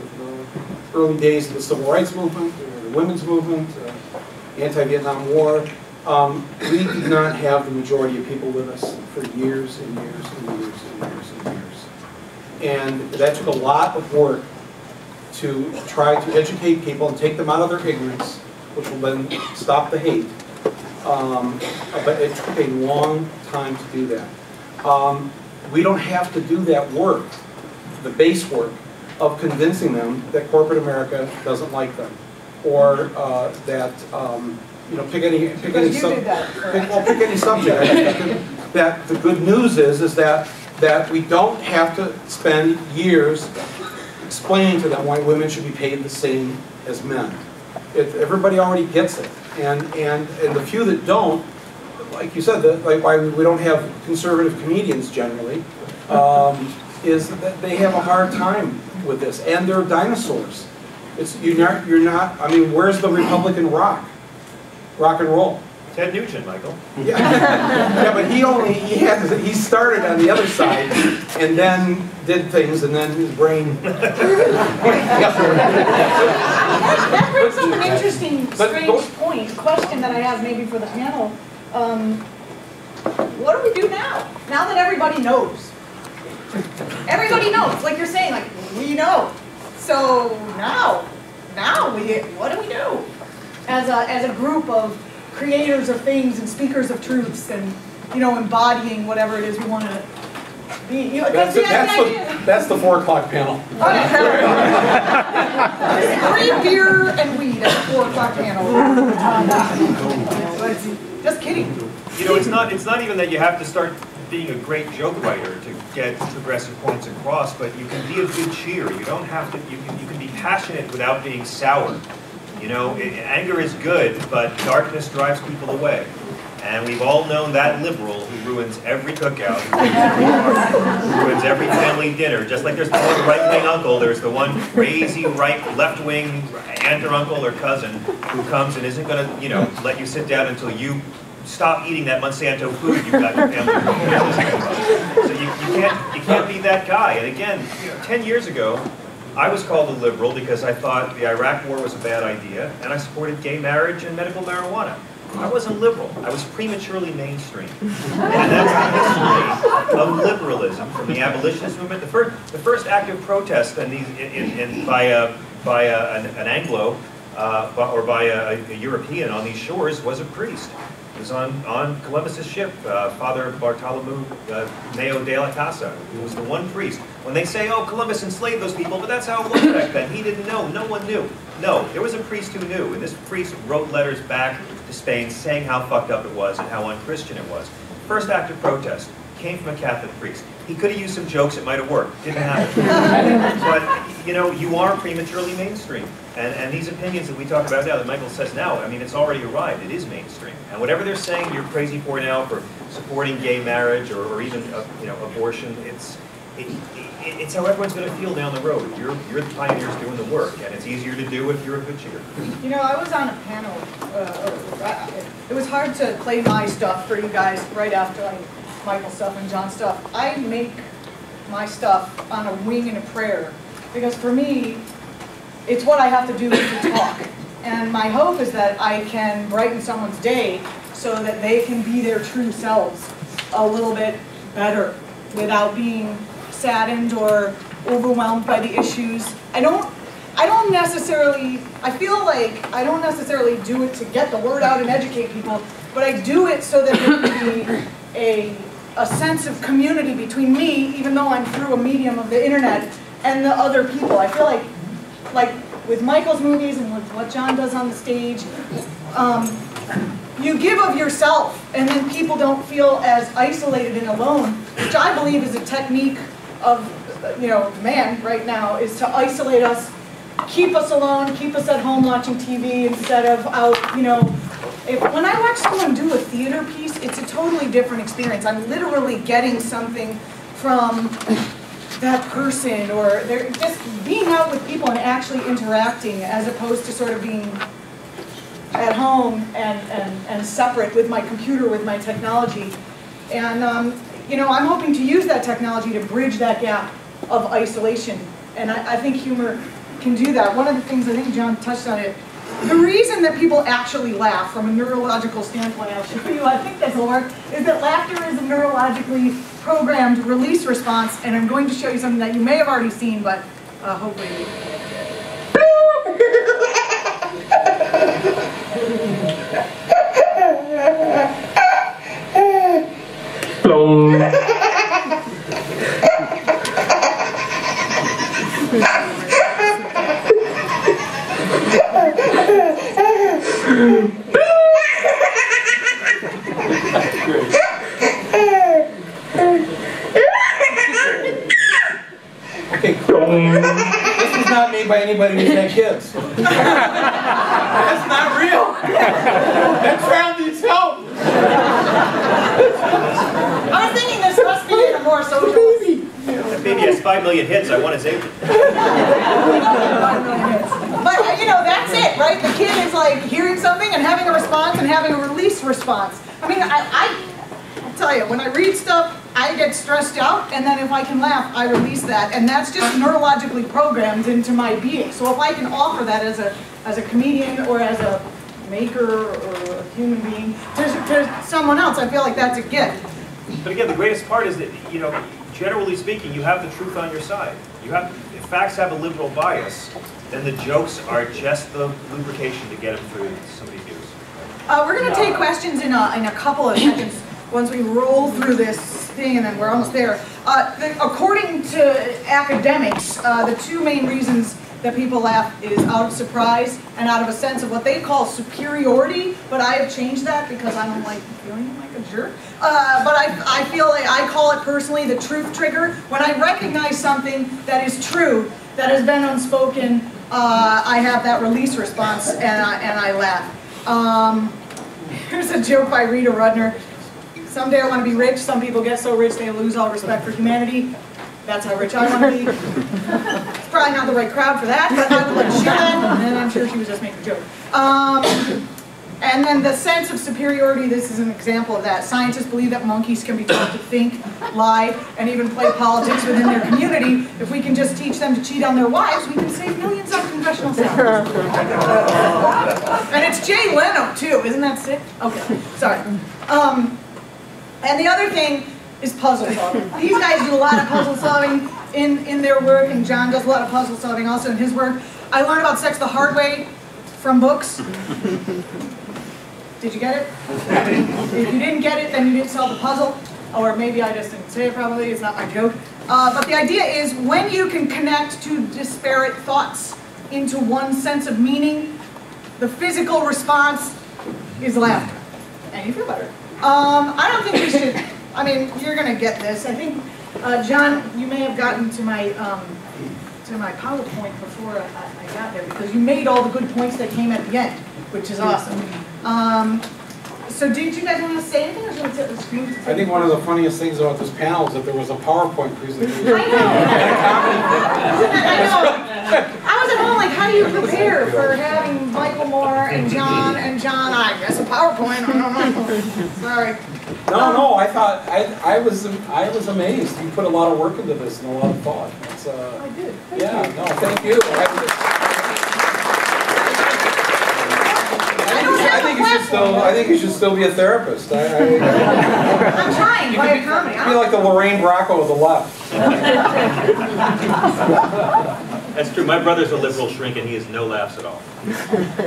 early days of the Civil Rights Movement, the Women's Movement, anti-Vietnam War, we did not have the majority of people with us for years and years and years and years and years. And that took a lot of work to try to educate people and take them out of their ignorance, which will then stop the hate. But it took a long time to do that. We don't have to do that work, the base work, of convincing them that corporate America doesn't like them, or that pick any subject. Pick any subject. That the good news is that we don't have to spend years explaining to them why women should be paid the same as men. Everybody already gets it, and the few that don't, like you said, like why we don't have conservative comedians generally, is that they have a hard time with this, and they're dinosaurs. You're not. I mean, where's the Republican rock and roll? Ted Nugent, Michael. Yeah, yeah, but he started on the other side, and then did things, and then his brain. That brings up an interesting, strange question that I have maybe for the panel. What do we do now? Now that everybody knows. Everybody knows, like you're saying, like, we know. So now what do we do? As a group of creators of things and speakers of truths and, embodying whatever it is we want to be. That's the 4 o'clock panel. Free beer and weed at the 4 o'clock panel. Just kidding. It's not even that you have to start being a great joke writer to get progressive points across, but you can be a good cheer. You don't have to. You can be passionate without being sour. Anger is good, but darkness drives people away. And we've all known that liberal who ruins every cookout, who ruins every family dinner. Just like there's the one right-wing uncle, there's the one crazy left-wing aunt or uncle or cousin who comes and isn't going to, let you sit down until you stop eating that Monsanto food you've got your family. So you can't be that guy. And again, 10 years ago, I was called a liberal because I thought the Iraq War was a bad idea, and I supported gay marriage and medical marijuana. I wasn't liberal. I was prematurely mainstream. And that's the history of liberalism from the abolitionist movement. The first active protest by an Anglo or by a European on these shores was a priest. It was on Columbus's ship, Father Bartolomeu Mayo de la Casa, who was the one priest. When they say, oh, Columbus enslaved those people, but that's how it looked back then. He didn't know. No one knew. No, there was a priest who knew, and this priest wrote letters back to Spain saying how fucked up it was and how unchristian it was. First act of protest came from a Catholic priest. He could have used some jokes, it might have worked. Didn't happen. But, you are prematurely mainstream. And these opinions that we talk about now, that Michael says now, I mean, it's already arrived. It is mainstream. And whatever they're saying you're crazy for now, for supporting gay marriage or even, abortion, it's how everyone's going to feel down the road. You're the pioneers doing the work, and it's easier to do if you're a good cheer. I was on a panel. It was hard to play my stuff for you guys right after Michael's stuff and John's stuff. I make my stuff on a wing and a prayer because for me, it's what I have to do to talk. And my hope is that I can brighten someone's day so that they can be their true selves a little bit better without being saddened or overwhelmed by the issues. I don't necessarily do it to get the word out and educate people, but I do it so that there can be a sense of community between me, even though I'm through a medium of the internet, and the other people. I feel like with Michael's movies and with what John does on the stage, you give of yourself, and then people don't feel as isolated and alone, which I believe is a technique of, man right now, is to isolate us, keep us alone, keep us at home watching TV instead of out, when I watch someone do a theater piece, it's a totally different experience. I'm literally getting something from that person, or they're just being out with people and actually interacting as opposed to sort of being at home and separate with my computer, with my technology. And, I'm hoping to use that technology to bridge that gap of isolation. And I think humor can do that. One of the things, I think John touched on it, The reason that people actually laugh from a neurological standpoint, I'll show you, I think this will work, is that laughter is a neurologically programmed release response, and I'm going to show you something that you may have already seen, but hopefully. Okay, this was not made by anybody who's had kids. That's not real. That child needs help. I was thinking this must be in a more social. That baby has 5 million hits. I want his age. But, you know, that's it, right? The kid is like hearing something and having a response and having a release response. I mean, I'll tell you, when I read stuff, I get stressed out, and then if I can laugh, I release that, and that's just neurologically programmed into my being. So if I can offer that as a comedian or as a maker or a human being to someone else, I feel like that's a gift. But again, the greatest part is that, you know, generally speaking, you have the truth on your side. You have, if facts have a liberal bias, then the jokes are just the lubrication to get them through somebody's views. We're going to take questions in a couple of seconds once we roll through this thing, and then we're almost there. According to academics, the two main reasons that people laugh is out of surprise and out of a sense of what they call superiority, but I have changed that because I don't like feeling like a jerk. But I feel like I call it personally the truth trigger. When I recognize something that is true, that has been unspoken, I have that release response and I laugh. Here's a joke by Rita Rudner. Someday I want to be rich. Some people get so rich they lose all respect for humanity. That's how rich I want to be. It's probably not the right crowd for that, but I would like to share that, and I'm sure she was just making a joke. And then the sense of superiority, this is an example of that. Scientists believe that monkeys can be taught to think, lie, and even play politics within their community. If we can just teach them to cheat on their wives, we can save millions of congressional salaries. And it's Jay Leno, too. Isn't that sick? Okay, sorry. And the other thing is puzzle solving. These guys do a lot of puzzle solving in their work, and John does a lot of puzzle solving also in his work. I learned about sex the hard way from books. Did you get it? If you didn't get it, then you didn't solve the puzzle. Or maybe I just didn't say it probably, it's not my joke. But the idea is when you can connect two disparate thoughts into one sense of meaning, the physical response is laughter. And you feel better. I don't think we should, I mean, you're going to get this. I think, John, you may have gotten to my PowerPoint before I got there, because you made all the good points that came at the end, which is awesome. So did you guys want to say anything, or should we take the screen? I think one of the funniest things about this panel is that there was a PowerPoint presentation. I know. I know. I was at home like, how do you prepare for having Michael Moore and John, I guess a PowerPoint, I don't know. Sorry. No, I thought, I was amazed. You put a lot of work into this and a lot of thought. It's, I did. Yeah, no, thank you. I think you should still be a therapist. I'm trying, by a comedy. You'd be like the Lorraine Bracco of the left. That's true. My brother's a liberal shrink, and he has no laughs at all.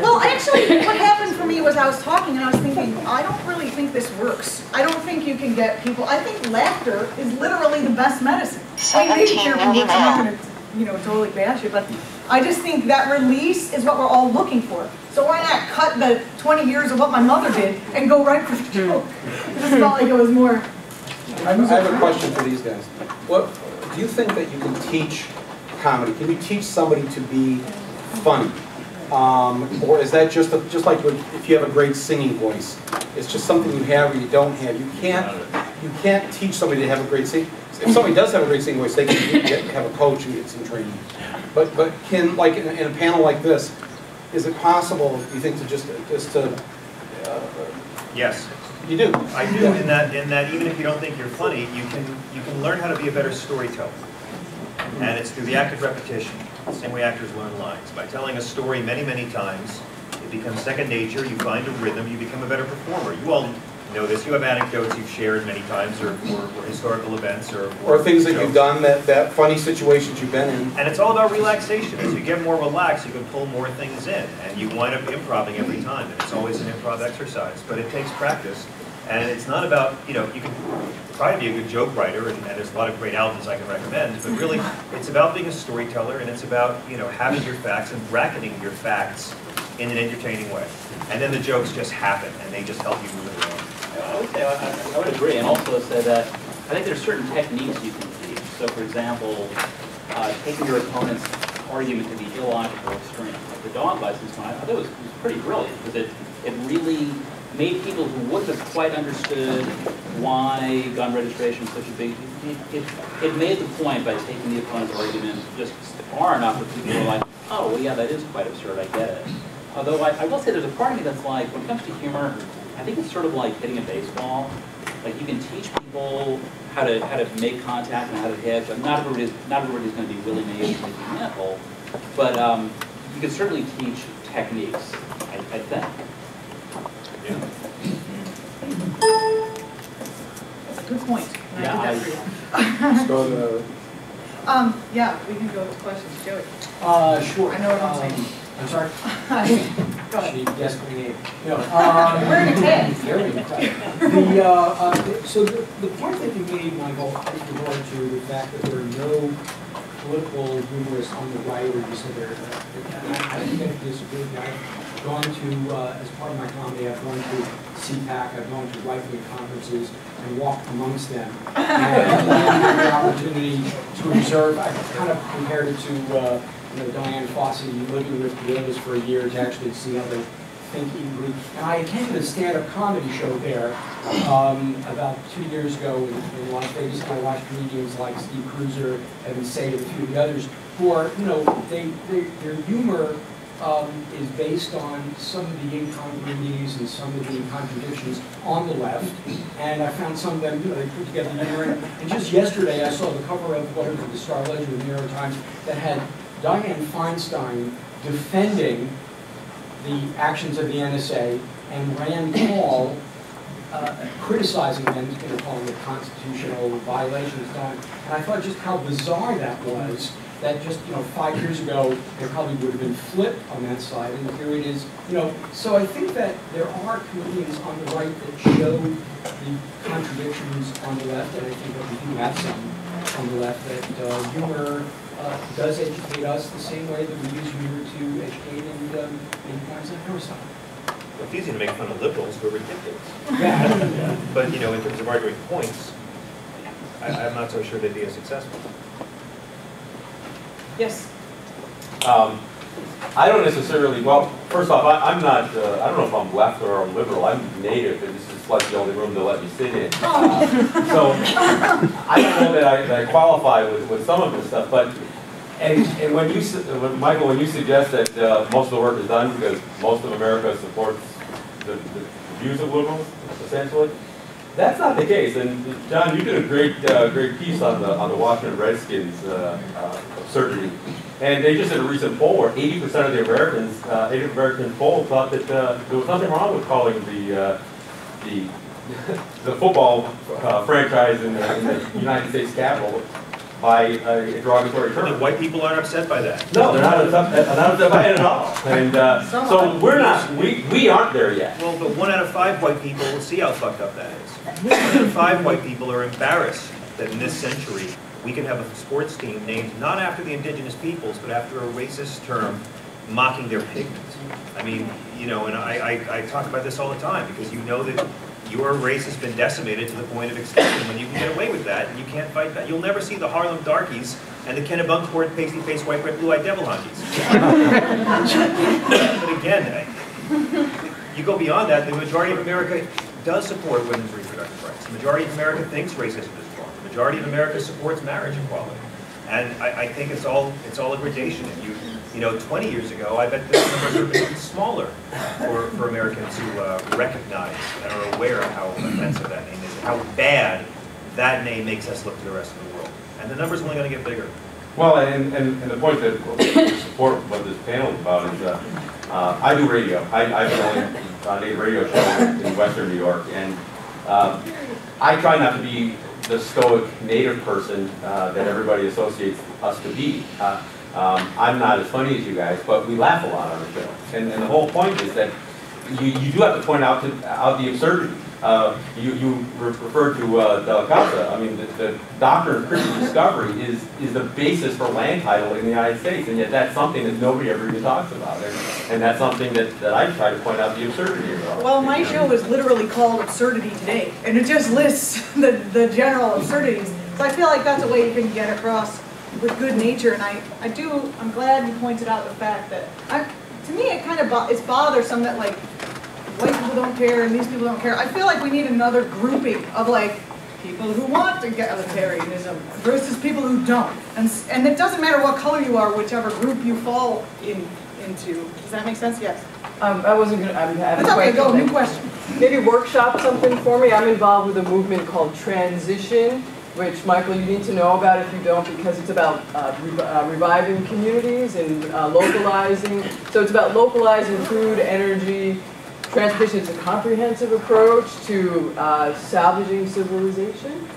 Well, actually, what happened for me was I was talking and I was thinking, I don't really think this works. I don't think you can get people. I think laughter is literally the best medicine. I mean, maybe there are people that's not going to, totally bash it, but I just think that release is what we're all looking for. So why not cut the 20 years of what my mother did and go right for the joke? It just felt like it was more. I have a question for these guys. What do you think that you can teach comedy? Can you teach somebody to be funny? Or is that just like if you have a great singing voice? It's just something you have or you don't have. You can't teach somebody to have a great singing. If somebody does have a great singing voice, they can have a coach and get some training. But can, like in a panel like this, is it possible, you think, to just Yes. You do. I do, in that even if you don't think you're funny, you can learn how to be a better storyteller. And it's through the act of repetition, the same way actors learn lines. By telling a story many, many times, It becomes second nature, you find a rhythm, you become a better performer. You all know this, you have anecdotes you've shared many times, or historical events, or things that you've done, that funny situations you've been in. And it's all about relaxation. As you get more relaxed, you can pull more things in, and you wind up improving every time, and it's always an improv exercise. But it takes practice, and it's not about, you know, you can try to be a good joke writer, and there's a lot of great albums I can recommend, but really, it's about being a storyteller, and it's about, you know, having your facts and bracketing your facts in an entertaining way. And then the jokes just happen, and they just help you move it along. I would say, I would agree, and also say that I think there's certain techniques you can teach. So, for example, taking your opponent's argument to the illogical extreme. Like the dog license one, I thought it was pretty brilliant, because it really made people who wouldn't have quite understood why gun registration is such a big deal. It made the point by taking the opponent's argument just far enough that people were like, oh, well, yeah, that is quite absurd, I get it. Although I will say there's a part of me that's like, when it comes to humor, I think it's sort of like hitting a baseball. Like you can teach people how to make contact and how to hit. Not everybody's going to be willy-nilly making example, but you can certainly teach techniques, I think. Yeah. That's a good point. Yeah, Let's go to Yeah, we can go to questions. Joey. Sure. I know what I'm saying. I'm sorry? Go ahead. She guessed my name. No. We're in a tent. Very so the point that you made, Michael, with regard to the fact that there are no political humorists on the right, or you said there, I think I disagree. I've gone to, as part of my comedy, I've gone to CPAC, I've gone to right-wing conferences and walked amongst them. And had the opportunity to observe, I kind of compared it to Diane Fossey living with gorillas for a year to actually see how they think in group. And I attended a stand-up comedy show there about 2 years ago in Las Vegas, and I watched comedians like Steve Cruiser, Evan Sade, and a few of the others, who are, their humor is based on some of the incongruities and some of the contradictions on the left. And I found some of them, they put together humor. And just yesterday, I saw the cover of what was it, the Star Ledger of the New York Times that had Dianne Feinstein defending the actions of the NSA and Rand Paul criticizing them, calling it constitutional violations done. And I thought just how bizarre that was, that just 5 years ago there probably would have been flipped on that side, and here it is. So I think that there are comedians on the right that show the contradictions on the left, and I think that we do have some on the left that humor does educate us the same way that we use humor to educate in points like Aristotle. Well, it's easy to make fun of liberals who are ridiculous. Yeah. But in terms of arguing points, I'm not so sure they'd be as successful. Yes. I don't necessarily, well, first off, I'm not, I don't know if I'm left or I'm liberal. I'm native, and this is like the only room they'll let me sit in. So I don't know that I qualify with some of this stuff, but, and Michael, when you suggest that most of the work is done because most of America supports the views of liberals, essentially, that's not the case. And John, you did a great piece on the Washington Redskins absurdity. And they just did a recent poll where 80% of the Americans, Native American poll, thought that there was nothing wrong with calling the football franchise in the United States Capitol by a derogatory term. White people aren't upset by that. No, they're not upset by it at all. And so we aren't there yet. Well, but 1 out of 5 white people, see how fucked up that is. 1 out of 5 white people are embarrassed that in this century we can have a sports team named not after the indigenous peoples, but after a racist term mocking their pigments. I mean, and I talk about this all the time because that your race has been decimated to the point of extinction. When you can get away with that, and you can't fight back. You'll never see the Harlem Darkies and the Kennebunkport pasty-faced white, red, blue-eyed devil honkies. But again, you go beyond that, the majority of America does support women's reproductive rights. The majority of America thinks racism is wrong. The majority of America supports marriage equality. And I think it's all a gradation. And 20 years ago, I bet the numbers are maybe smaller for Americans who recognize and are aware of how offensive that name is, and how bad that name makes us look to the rest of the world. And the number's only going to get bigger. Well, and the point that support what this panel is about is I do radio. I've been on a radio show in Western New York, and I try not to be the stoic native person that everybody associates us to be. I'm not as funny as you guys, but we laugh a lot on the show. And the whole point is that you do have to point out the absurdity. You referred to Della Casa. I mean, the doctrine of Christian discovery is the basis for land title in the United States, and yet that's something that nobody ever even talks about. And that's something that I try to point out the absurdity of. Well, my show is literally called Absurdity Today, and it just lists the general absurdities. So I feel like that's a way you can get across with good nature, and I'm glad you pointed out the fact that, to me, it kind of it's bothersome that like white people don't care and these people don't care. I feel like we need another grouping of like people who want egalitarianism versus people who don't, and it doesn't matter what color you are, whichever group you fall into. Does that make sense? Yes. I wasn't gonna. I have a okay. Go. New question. Maybe workshop something for me. I'm involved with a movement called Transition, which, Michael, you need to know about if you don't, because it's about reviving communities and localizing. So it's about localizing food, energy, transportation. It's a comprehensive approach to salvaging civilization.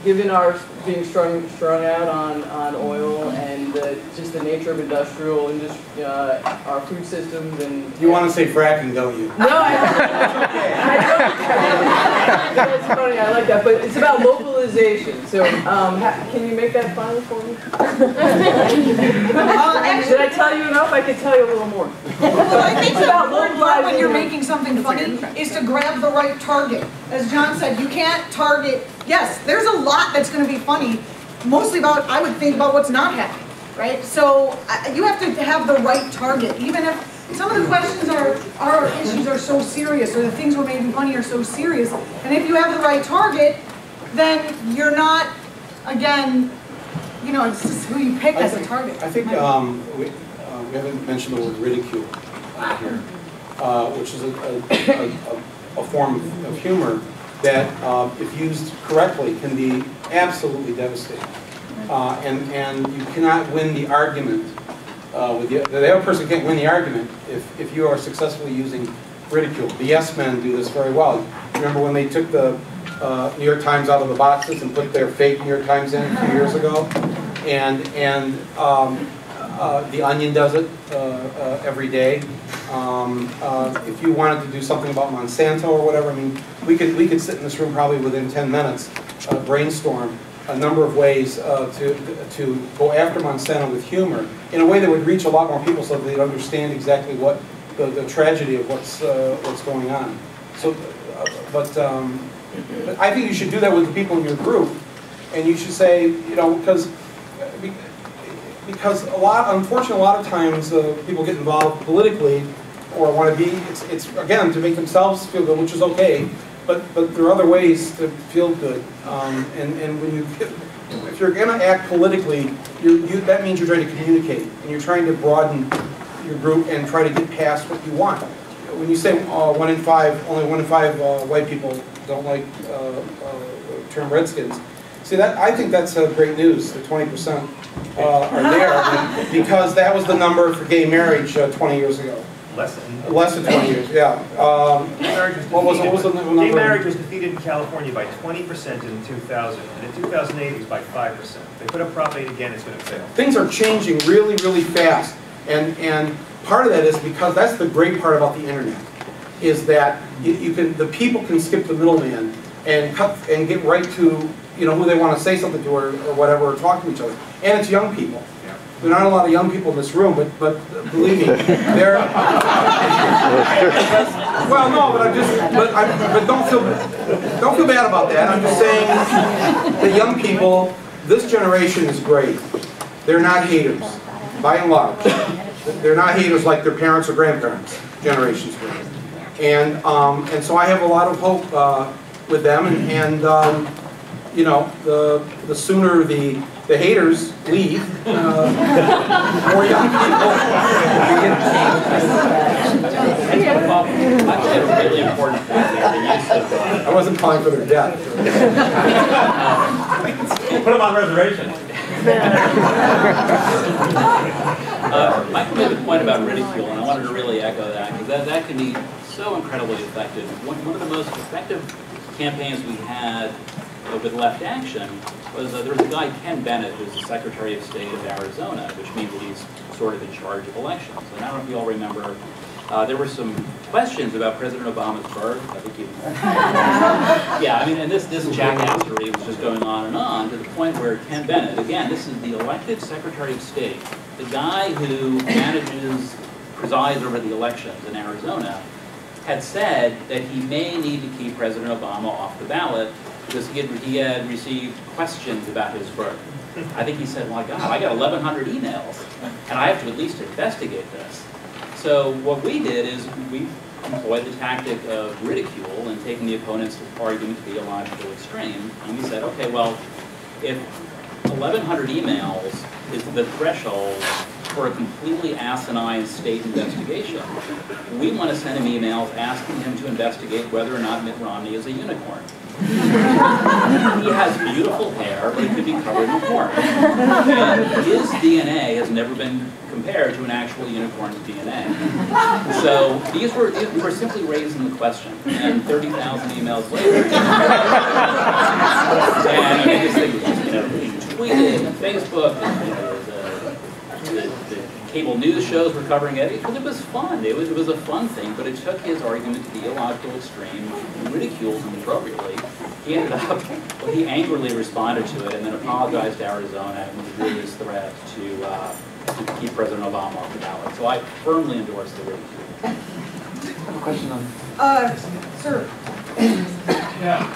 Given our being strung out on oil and just the nature of industrial industry, our food systems and... You want to say fracking, don't you? No, I don't. That's funny, I like that. But it's about localization. So can you make that final for me? Did I tell you enough? I could tell you a little more. Well, I think the important part when you're making something funny is to grab the right target. As John said, you can't target... Yes, there's a lot that's going to be funny, mostly about, I would think, about what's not happening, right? So you have to have the right target, even if some of the questions our issues are so serious, or the things we're making funny are so serious, and if you have the right target, then you're not, again, you know, it's just who you pick as a target. I think we haven't mentioned the word ridicule here, which is a form of humor that, if used correctly, can be absolutely devastating. And you cannot win the argument with the other person can't win the argument if you are successfully using ridicule. The yes men do this very well. Remember when they took the New York Times out of the boxes and put their fake New York Times in a few years ago? And The Onion does it every day. If you wanted to do something about Monsanto or whatever, I mean, we could sit in this room probably within 10 minutes, brainstorm a number of ways to go after Monsanto with humor in a way that would reach a lot more people so that they'd understand exactly what the tragedy of what's going on. So, but I think you should do that with the people in your group, and you should say, you know, because unfortunately, a lot of times people get involved politically or want to be, it's again, to make themselves feel good, which is okay, but there are other ways to feel good. And when if you're going to act politically, that means you're trying to communicate, and you're trying to broaden your group and try to get past what you want. When you say only 1 in 5 white people don't like the term Redskins, see, that I think that's great news. The 20% are there because that was the number for gay marriage 20 years ago. Less than 20 years, yeah. What was the number? Gay marriage was defeated in California by 20% in 2000, and in 2008 it was by 5%. They put up Prop 8 again, it's going to fail. Things are changing really, really fast, and part of that is because that's the great part about the internet, is that the people can skip the middleman and get right to who they want to say something to or whatever, or talk to each other. And it's young people. Yeah. There are not a lot of young people in this room, but believe me, they're. Well, no, but don't feel bad about that. I'm just saying that young people, this generation is great. They're not haters, by and large. They're not haters like their parents or grandparents' generations were. And so I have a lot of hope with them, and the sooner the haters leave, more young people begin to Really important point there. The use of, I wasn't calling for their death. Put them on reservation. Michael made the point about ridicule, and I wanted to really echo that, because that can be so incredibly effective. One of the most effective campaigns we had with Left Action was there was a guy, Ken Bennett, who's the Secretary of State of Arizona, which means that he's sort of in charge of elections. And I don't know if you all remember, there were some questions about President Obama's birth. I think you. Yeah, I mean, and this jackassery was just going on to the point where Ken Bennett, again, this is the elected Secretary of State, the guy who presides over the elections in Arizona, had said that he may need to keep President Obama off the ballot because he had received questions about his birth. I think he said, "My God, I got 1,100 emails, and I have to at least investigate this." So what we did is we employed the tactic of ridicule and taking the opponent's argument to the illogical extreme, and we said, okay, well, if 1,100 emails is the threshold for a completely asinine state investigation, we want to send him emails asking him to investigate whether or not Mitt Romney is a unicorn. He has beautiful hair, but it could be covered in corn. And his DNA has never been compared to an actual unicorn's DNA. So these were simply raising the question. And 30,000 emails later, and I mean, this thing was just, being tweeted, and Facebook, the cable news shows were covering it because it was fun. It was a fun thing, but it took his argument to the illogical extreme, ridiculed him appropriately. He ended up, well, he angrily responded to it and then apologized to Arizona and withdrew his threat to keep President Obama off the ballot. So I firmly endorse the ridicule. I have a question on. Sir. Yeah.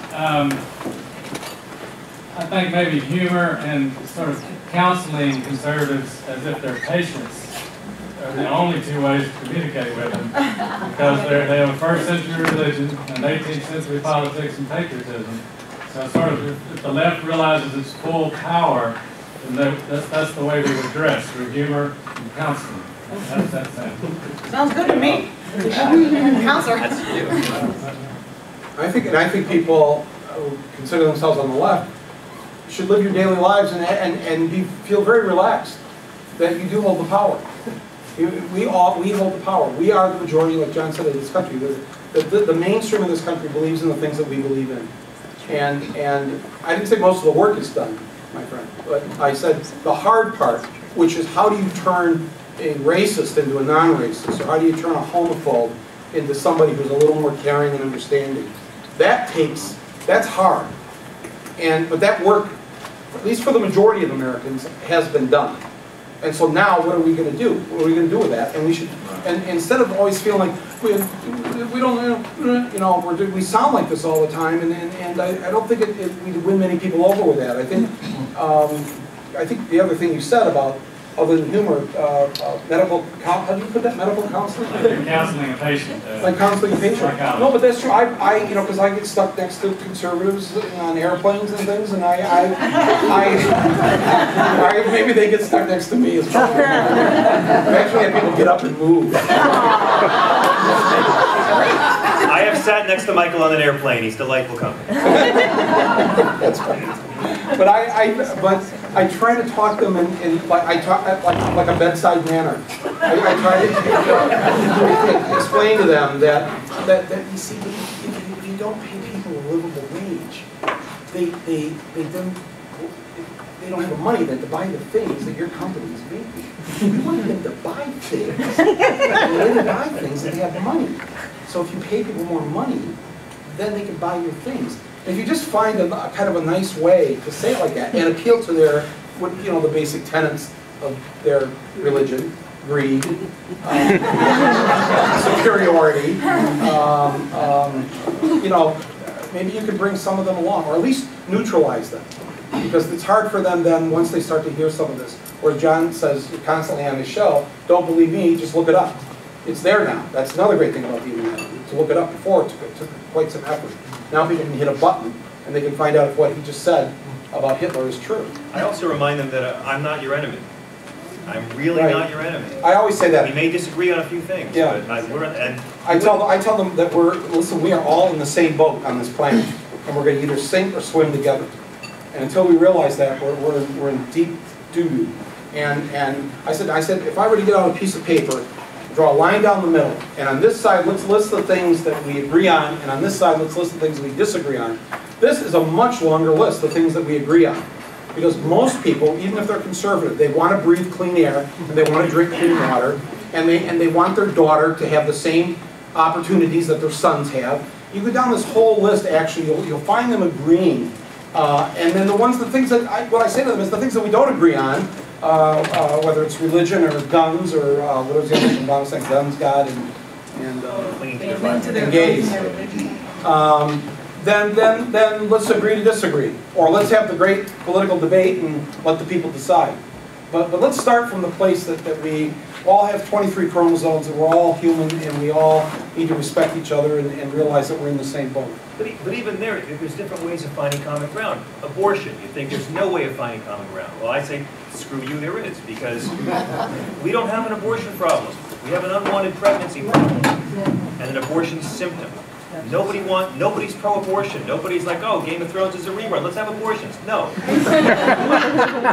I think maybe humor and sort of counseling conservatives as if they're patients are the only two ways to communicate with them, because they have a first century religion and 18th century politics and patriotism. So sort of if the left realizes its full power, then that's the way we would address, through humor and counseling. That's it. Sounds good to me. Counselor. That's you. I think people who consider themselves on the left should live your daily lives and feel very relaxed that you do hold the power. We hold the power. We are the majority, like John said, of this country. The mainstream of this country believes in the things that we believe in. And I didn't say most of the work is done, my friend, but I said the hard part, which is how do you turn a racist into a non-racist, or how do you turn a homophobe into somebody who's a little more caring and understanding. That's hard. But that work, at least for the majority of Americans, has been done. And so now, what are we going to do? What are we going to do with that? And we should, and instead of always feeling like we don't, we sound like this all the time, and I don't think we win many people over with that. I think the other thing you said about, other than humor, medical, how do you put that? Medical counseling? Like counseling a patient. Like counseling a patient. No, but that's true. Because I get stuck next to conservatives on airplanes and things, and maybe they get stuck next to me as well. I actually have people get up and move. I have sat next to Michael on an airplane. He's delightful company. That's right. But I try to talk to them in like a bedside manner. I try to explain to them that you see, if you don't pay people a livable wage, they don't have the money then to buy the things that your company is making. You want them to buy things. They only buy things that they have the money. So if you pay people more money, then they can buy your things. If you just find a kind of a nice way to say it like that and appeal to their, the basic tenets of their religion, greed, superiority, maybe you could bring some of them along, or at least neutralize them. Because it's hard for them then, once they start to hear some of this, or John says constantly on his show, don't believe me, just look it up. It's there now. That's another great thing about the internet. To look it up before, it took quite some effort. Now people can hit a button and they can find out if what he just said about Hitler is true. I also remind them that I'm not your enemy. I'm really not your enemy. I always say that. We may disagree on a few things, but I tell them that we are all in the same boat on this planet, and we're going to either sink or swim together. And until we realize that, we're in deep doo-doo. And I said, if I were to get out a piece of paper, draw a line down the middle, and on this side, let's list the things that we agree on, and on this side, let's list the things we disagree on. This is a much longer list of things that we agree on. Because most people, even if they're conservative, they want to breathe clean air, and they want to drink clean water, and they want their daughter to have the same opportunities that their sons have. You go down this whole list, actually, you'll find them agreeing. And then the things that, what I say to them is the things that we don't agree on, whether it's religion or guns or what was the other thing Obama said, guns, God, and gays. Then let's agree to disagree. Or let's have the great political debate and let the people decide. But let's start from the place that we all have 23 chromosomes and we're all human and we all need to respect each other and realize that we're in the same boat. But even there's different ways of finding common ground. Abortion, you think there's no way of finding common ground. Well, I say, screw you, there is, because we don't have an abortion problem. We have an unwanted pregnancy problem and an abortion symptom. Nobody's pro-abortion. Nobody's like, oh, Game of Thrones is a rerun. Let's have abortions. No.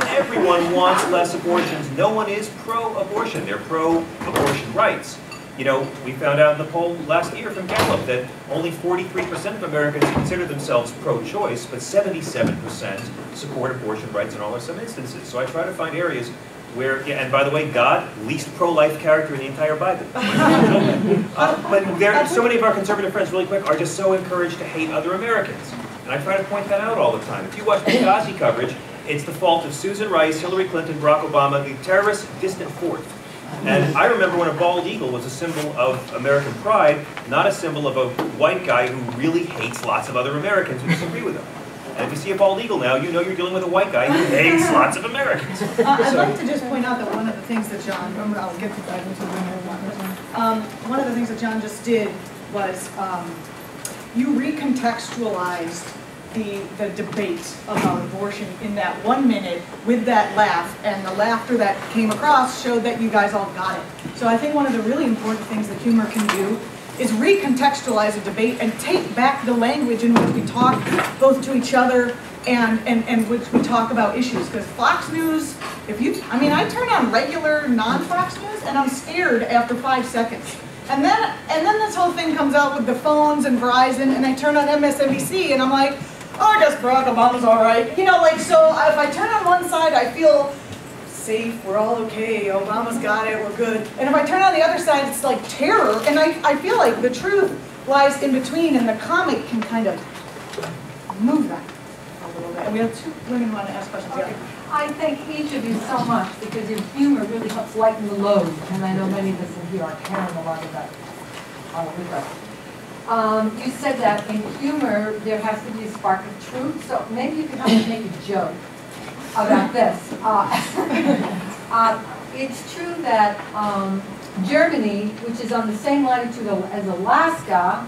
Everyone wants less abortions. No one is pro-abortion. They're pro-abortion rights. You know, we found out in the poll last year from Gallup that only 43% of Americans consider themselves pro-choice, but 77% support abortion rights in all or some instances. So I try to find areas where, yeah, and by the way, God, least pro-life character in the entire Bible. But so many of our conservative friends, really quick, are just so encouraged to hate other Americans. And I try to point that out all the time. If you watch Benghazi coverage, it's the fault of Susan Rice, Hillary Clinton, Barack Obama, the terrorists distant fourth. And I remember when a bald eagle was a symbol of American pride, not a symbol of a white guy who really hates lots of other Americans who disagree with him. And if you see a bald eagle now, you know you're dealing with a white guy who hates lots of Americans. I'd like to just point out that one of the things that John, I'll get to that into one of the things that John just did was you recontextualized the debate about abortion in that 1 minute with that laugh, and the laughter that came across showed that you guys all got it. So I think one of the really important things that humor can do is recontextualize a debate and take back the language in which we talk both to each other and which we talk about issues. Because Fox News, I turn on regular non-Fox News and I'm scared after 5 seconds. And then this whole thing comes out with the phones and Verizon, and I turn on MSNBC and I'm like, oh, I guess Barack Obama's all right. You know, like, so if I turn on one side, I feel safe, we're all okay, Obama's got it, we're good. And if I turn on the other side, it's like terror. And I feel like the truth lies in between, and the comic can kind of move that a little bit. And we have two women who want to ask questions. Okay. I thank each of you so much because your humor really helps lighten the load. And I know many of us in here are carrying a lot of that with us. You said that in humor there has to be a spark of truth, so maybe you can help me make a joke about this. It's true that Germany, which is on the same latitude as Alaska,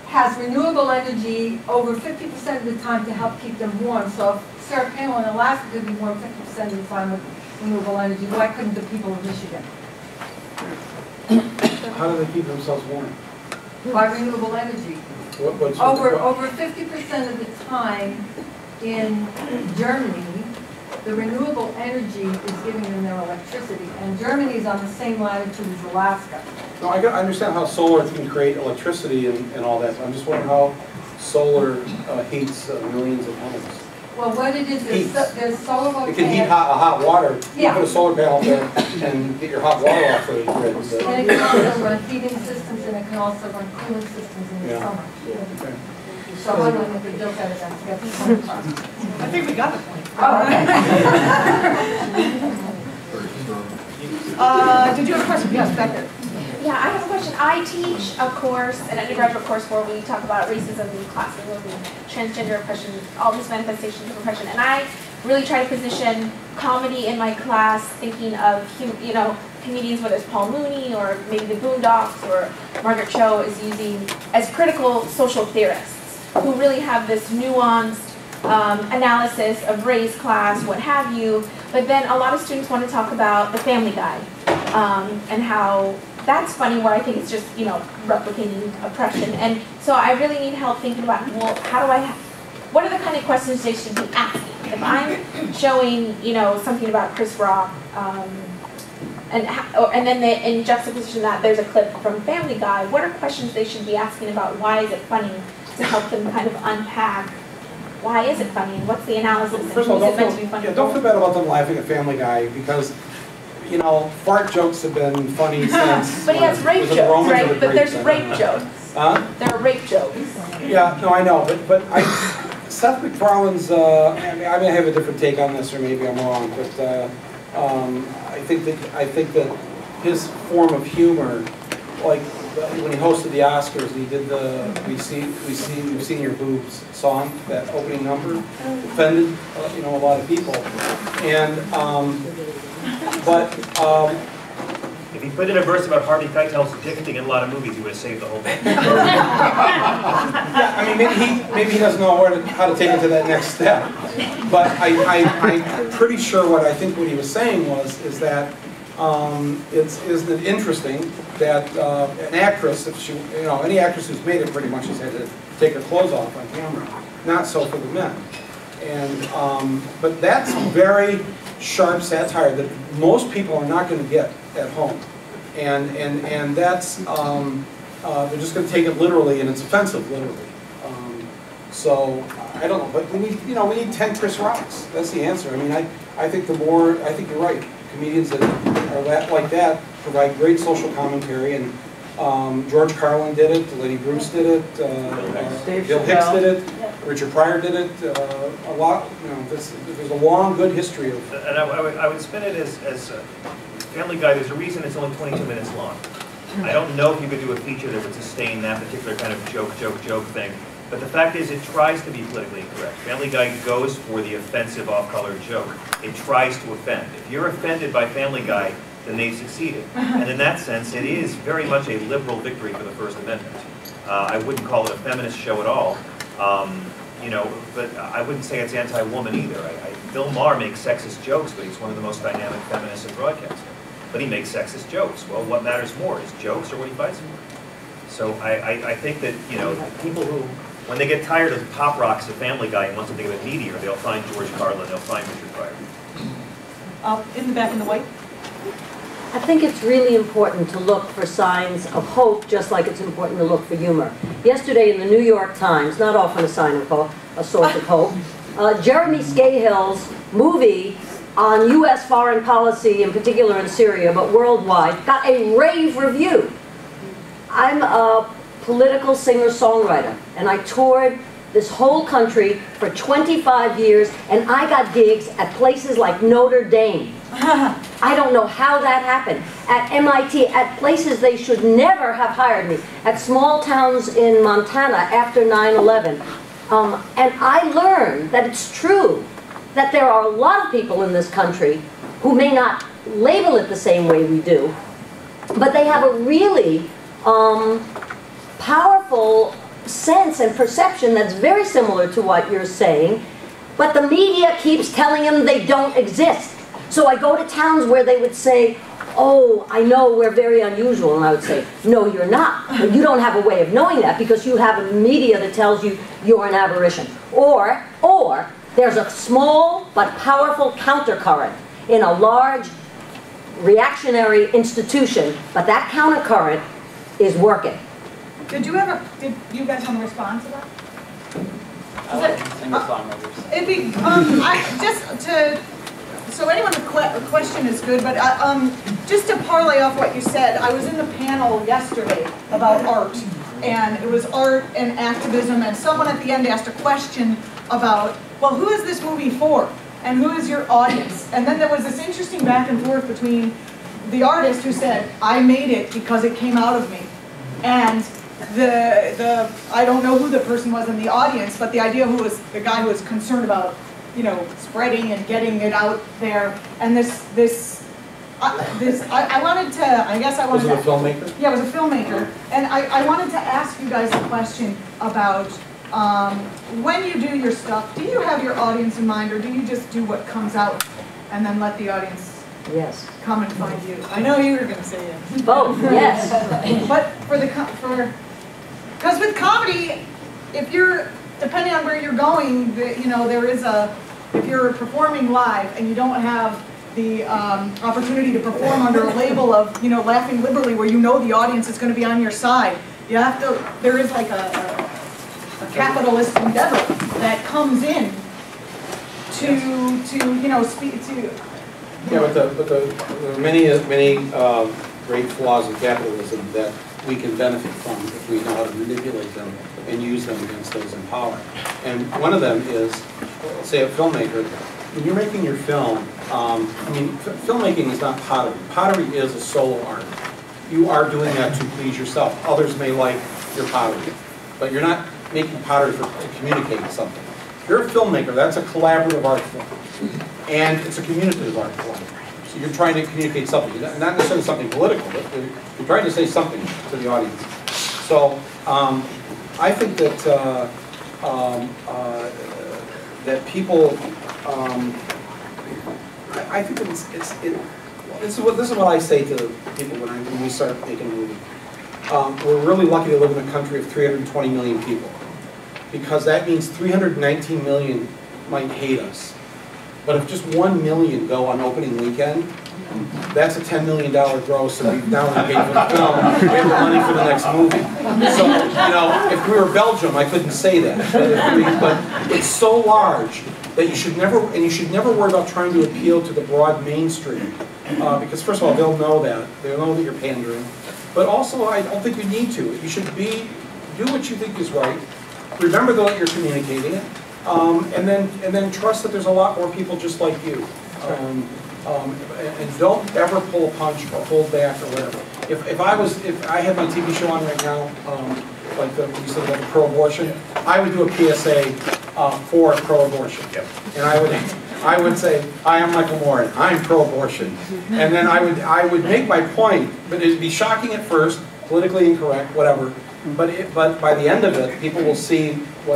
has renewable energy over 50% of the time to help keep them warm. So if Sarah Palin in Alaska could be warm 50% of the time with renewable energy, why couldn't the people of Michigan? How do they keep themselves warm? By renewable energy. Over 50% of the time in Germany, the renewable energy is giving them their electricity, and Germany is on the same latitude as Alaska. No, I understand how solar can create electricity and all that. So I'm just wondering how solar heats millions of homes. Well, what it is, there's solar voltaic. It can heat hot water. Yeah. You put a solar panel there and get your hot water off the grid. And it can also run heating systems, and it can also run cooling systems in the summer. Okay. So I don't make a joke out of that to get the point across. I think we got the point. Did you have a question? Yes, back there. Yeah, I have a question. I teach a course, an undergraduate course where we talk about racism and classism and transgender oppression, all these manifestations of oppression. And I really try to position comedy in my class, thinking of, comedians, whether it's Paul Mooney or maybe the Boondocks or Margaret Cho, is using as critical social theorists who really have this nuanced analysis of race, class, what have you. But then a lot of students want to talk about the Family Guy and how that's funny, where I think it's just, replicating oppression. And so I really need help thinking about, well, what are the kind of questions they should be asking? if I'm showing, you know, something about Chris Rock, and then in juxtaposition that there's a clip from Family Guy, what are questions they should be asking about why is it funny, to help them kind of unpack why is it funny and what's the analysis and First of all, is it meant to be funny? don't feel bad about them laughing at Family Guy because, you know, fart jokes have been funny since. But he has rape jokes, right? But there's rape jokes. Huh? There are rape jokes. Yeah, no, I know, but Seth MacFarlane's, I may have a different take on this, or maybe I'm wrong, but I think that his form of humor, like when he hosted the Oscars, and he did the "We've Seen Your Boobs" song, that opening number, offended you know, a lot of people, and If he put in a verse about Harvey Keitel's dicking in a lot of movies, he would have saved the whole thing. Yeah, I mean, maybe he doesn't know how to take it to that next step. But I'm pretty sure what he was saying is that isn't it interesting that an actress, if she, you know, any actress who's made it pretty much has had to take her clothes off on camera. Not so for the men. And but that's very sharp satire that most people are not going to get at home, and that's they're just going to take it literally, and it's offensive literally. So I don't know, but we need 10 Chris Rocks. That's the answer. I mean, I think you're right. Comedians that are like that provide great social commentary, and George Carlin did it, Lenny Bruce did it, Bill Hicks did it, Richard Pryor did it. A lot, you know, there's a long, good history of. And I would spin it as Family Guy. There's a reason it's only 22 minutes long. I don't know if you could do a feature that would sustain that particular kind of joke thing. But the fact is, it tries to be politically incorrect. Family Guy goes for the offensive off-color joke. It tries to offend. If you're offended by Family Guy, then they've succeeded. And in that sense, it is very much a liberal victory for the First Amendment. I wouldn't call it a feminist show at all. You know, but I wouldn't say it's anti-woman either. Bill Maher makes sexist jokes, but he's one of the most dynamic feminists in broadcasting. But he makes sexist jokes. Well, what matters more, his jokes or what he fights for? So I think that, you know, people who, when they get tired of the pop rocks of Family Guy and want something a bit meatier, they'll find George Carlin, they'll find Richard Pryor. In the back in the white. I think it's really important to look for signs of hope, just like it's important to look for humor. Yesterday in the New York Times, not often a sign of hope, a source of hope, Jeremy Scahill's movie on U.S. foreign policy, in particular in Syria, but worldwide, got a rave review. I'm a political singer-songwriter, and I toured this whole country for 25 years, and I got gigs at places like Notre Dame. I don't know how that happened. At MIT, at places they should never have hired me. At small towns in Montana after 9/11. And I learned that it's true that there are a lot of people in this country who may not label it the same way we do, but they have a really powerful sense and perception that's very similar to what you're saying, but the media keeps telling them they don't exist. So I go to towns where they would say, oh, I know we're very unusual, and I would say, no, you're not. But you don't have a way of knowing that because you have a media that tells you you're an aberration. Or there's a small but powerful countercurrent in a large reactionary institution, but that countercurrent is working. Did you guys want to respond to that? It'd be, so anyone's question is good, but just to parlay off what you said, I was in the panel yesterday about art, and it was art and activism, and someone at the end asked a question about, well, who is this movie for? And who is your audience? And then there was this interesting back and forth between the artist who said, I made it because it came out of me, and I don't know who the person was in the audience, but the idea who was the guy who was concerned about, you know, spreading and getting it out there. And I wanted to, I guess I wanted to. Was it a filmmaker? Yeah, it was a filmmaker. And I wanted to ask you guys a question about when you do your stuff, do you have your audience in mind, or do you just do what comes out and then let the audience come and find you? I know you were going to say yes. Both, yes. But because with comedy, if you're, depending on where you're going, you know, there is a if you're performing live and you don't have the opportunity to perform under a label of, you know, laughing liberally, where you know the audience is going to be on your side, you have to, there is like a capitalist endeavor that comes in to you know, speak to. Yeah, but there are many great flaws of capitalism that we can benefit from if we know how to manipulate them and use them against those in power. And one of them is, let's say, a filmmaker. When you're making your film, I mean, filmmaking is not pottery. Pottery is a solo art. You are doing that to please yourself. Others may like your pottery, but you're not making pottery to communicate something. If you're a filmmaker, that's a collaborative art form, and it's a communicative art form. So you're trying to communicate something, not necessarily something political, but you're trying to say something to the audience. So I think that that people, I think that this is what I say to people when we start making a movie. We're really lucky to live in a country of 320 million people, because that means 319 million might hate us. But if just 1 million go on opening weekend, that's a $10 million gross, and we've now paid for the film. We have the money for the next movie. So, you know, if we were Belgium, I couldn't say that. But it's so large that you should never worry about trying to appeal to the broad mainstream, because first of all, they'll know that you're pandering. But also, I don't think you need to. You should do what you think is right. Remember that you're communicating it, and then trust that there's a lot more people just like you. And don't ever pull a punch or hold back or whatever. If I had my TV show on right now, like you said about the pro-abortion, I would do a PSA for pro-abortion, and I would say, I am Michael Moore, I'm pro-abortion, and then I would make my point, but it'd be shocking at first, politically incorrect, whatever. But by the end of it, people will see a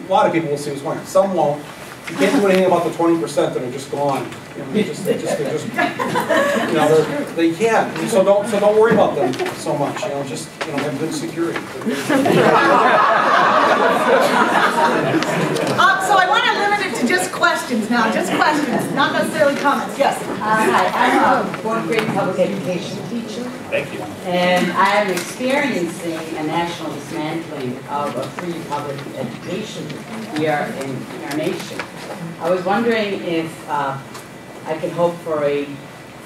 lot of people will see what's going on. Some won't. You can't do anything about the 20% that are just gone. You know, they can't. So don't worry about them so much. You know, just have good security. So I want to limit it to just questions now. Just questions, not necessarily comments. Yes. Hi, I'm a fourth grade public education teacher. Thank you. And I am experiencing a national dismantling of a free public education here in our nation. I was wondering if I could hope for a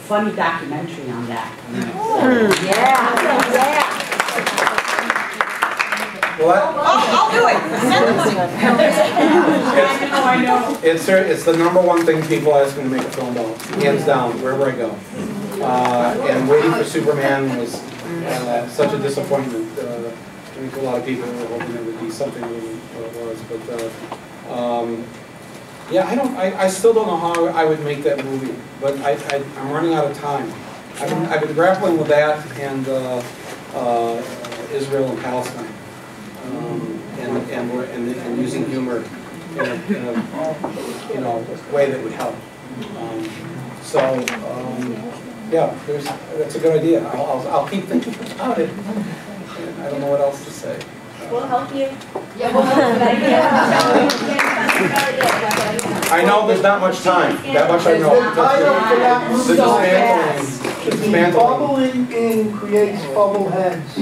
funny documentary on that. Yeah. Well, I'll do it. I know. It's the #1 thing people ask me to make a film about, hands down, wherever I go. And Waiting for Superman was such a disappointment. I think a lot of people were hoping it would be something more than what it was. But yeah, I still don't know how I would make that movie. But I'm running out of time. I've been grappling with that and Israel and Palestine. And using humor in a way that would help. Yeah, that's a good idea. I'll keep thinking about it. I don't know what else to say. We'll help you. Yeah, we'll help you. I know there's not much time. That much I know. The dismantling. Bubbling in creates bubble heads.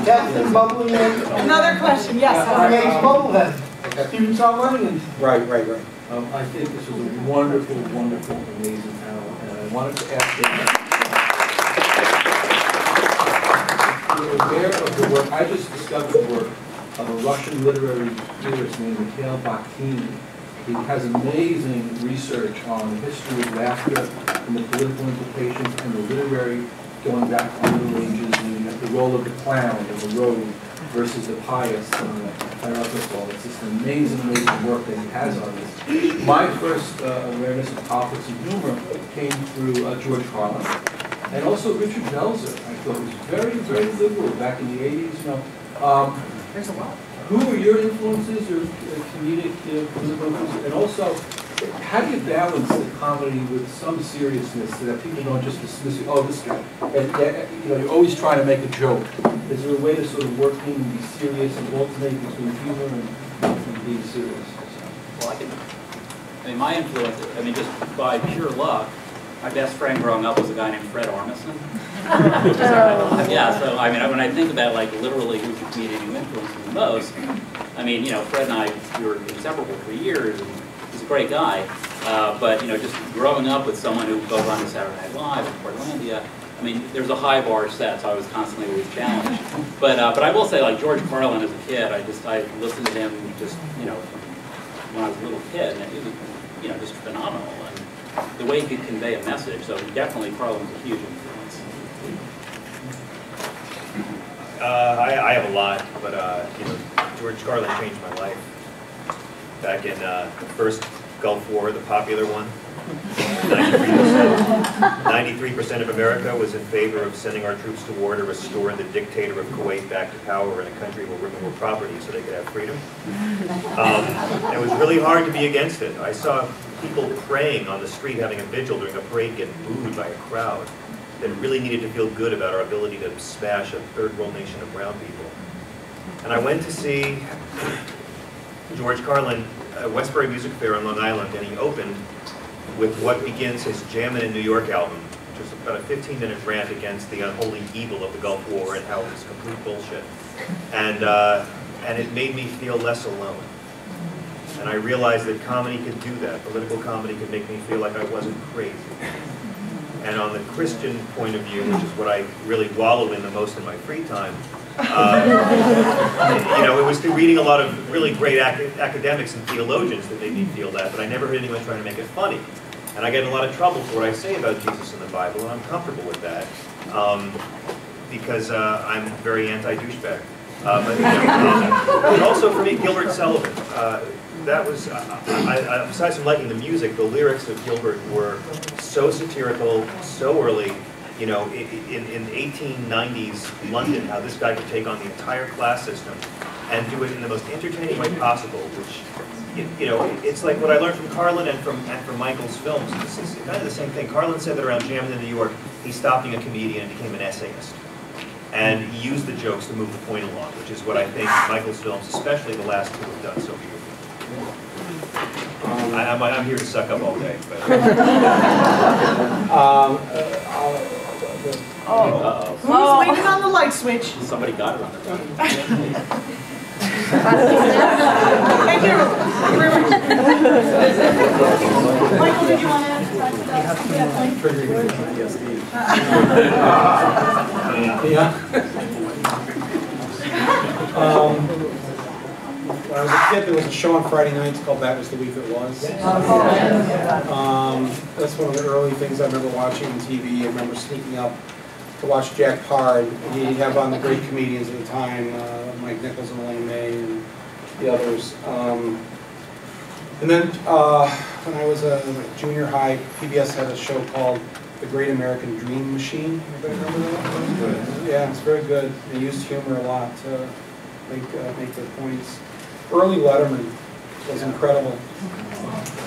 Captain bubbling in. Another question, yes. Creates bubble heads. Students are learning. Right. I think this was a wonderful, amazing panel, and I wanted to ask you, you're aware of the work, I just discovered the work of a Russian literary theorist named Mikhail Bakhtin. He has amazing research on the history of laughter and the political implications and the literary, going back on the Middle Ages, the role of the clown or the rogue versus the pious and the hierarchical. It's just amazing work that he has on this. My first awareness of politics and humor came through George Carlin, and also Richard Belzer. I thought was very liberal back in the 80s. There's a lot. Who were your influences or comedic political influences? And also, how do you balance the comedy with some seriousness so that people don't just dismiss you, oh, this guy. And, you're always trying to make a joke. Is there a way to sort of work in and be serious and alternate between humor and being serious? Well, I mean, my influence, I mean, just by pure luck, my best friend growing up was a guy named Fred Armisen. Yeah, so I mean, when I think about like literally who's the comedian who influenced me the most, I mean, you know, Fred and I, we were inseparable for years, and he's a great guy. But you know, just growing up with someone who goes on to Saturday Night Live in Portlandia, I mean, there's a high bar set, so I was constantly always challenged. But I will say, like George Carlin as a kid, I listened to him just, you know, when I was a little kid, and he was, you know, just phenomenal. And the way he could convey a message, so definitely Carlin was a huge influence. I have a lot, but you know, George Carlin changed my life. Back in the first Gulf War, the popular one, 93% of America was in favor of sending our troops to war to restore the dictator of Kuwait back to power in a country where women were property so they could have freedom. It was really hard to be against it. I saw people praying on the street, having a vigil during a parade, get booed by a crowd that really needed to feel good about our ability to smash a third world nation of brown people. And I went to see George Carlin at Westbury Music Fair on Long Island, and he opened with what begins his Jammin' in New York album, which is about a 15-minute rant against the unholy evil of the Gulf War and how it was complete bullshit. And it made me feel less alone. And I realized that comedy could do that. Political comedy could make me feel like I wasn't crazy. And on the Christian point of view, which is what I really wallow in the most in my free time, you know, it was through reading a lot of really great academics and theologians that made me feel that, but I never heard anyone trying to make it funny. And I get in a lot of trouble for what I say about Jesus in the Bible, and I'm comfortable with that, because I'm very anti-douchebag. But also for me, Gilbert Sullivan. That was, besides from liking the music, the lyrics of Gilbert were so satirical, so early. You know, in 1890s London, how this guy could take on the entire class system and do it in the most entertaining way possible, which, you know, it's like what I learned from Carlin and from Michael's films. This is kind of the same thing. Carlin said that around Jammin' in New York, he stopped being a comedian and became an essayist. And he used the jokes to move the point along, which is what I think Michael's films, especially the last two, have done so beautifully. I'm here to suck up all day. But. Who's waiting on the light switch? Somebody got it on the phone. Thank you. Michael, did you want to When I was a kid, there was a show on Friday nights called That Was the Week It Was. That's one of the early things I remember watching on TV. I remember sneaking up to watch Jack Pard. He'd have on the great comedians at the time, Mike Nichols and Elaine May and the others. And then when I was a junior high, PBS had a show called The Great American Dream Machine. Anybody remember that? Yeah, it's very good. They used humor a lot to make their points. Early Letterman was incredible.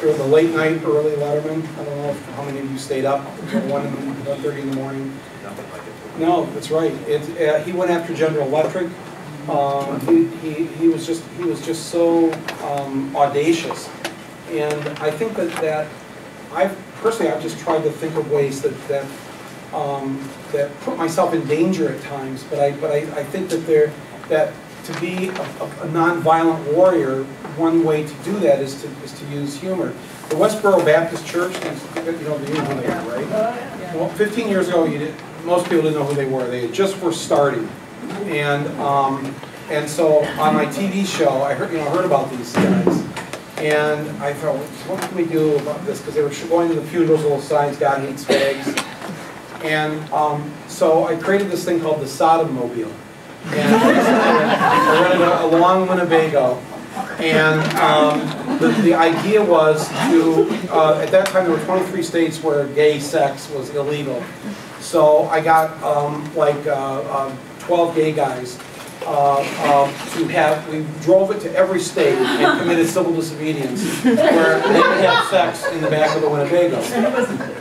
The late night early Letterman. I don't know how many of you stayed up until 1:30 in the morning. No, that's right. He went after General Electric. He was just so audacious, and I think that I've just tried to think of ways that put myself in danger at times. But I think that to be a nonviolent warrior, one way to do that is to use humor. The Westboro Baptist Church, you know who they are, right? Well, 15 years ago, most people didn't know who they were. They just were starting, and so on my TV show, I heard about these guys, and I thought, what can we do about this? Because they were going to the funerals, little signs, God hates fags, and so I created this thing called the Sodom Mobile. And I rented along Winnebago, and the idea was to, at that time there were 23 states where gay sex was illegal. So I got 12 gay guys we drove it to every state and committed civil disobedience where they could have sex in the back of the Winnebago.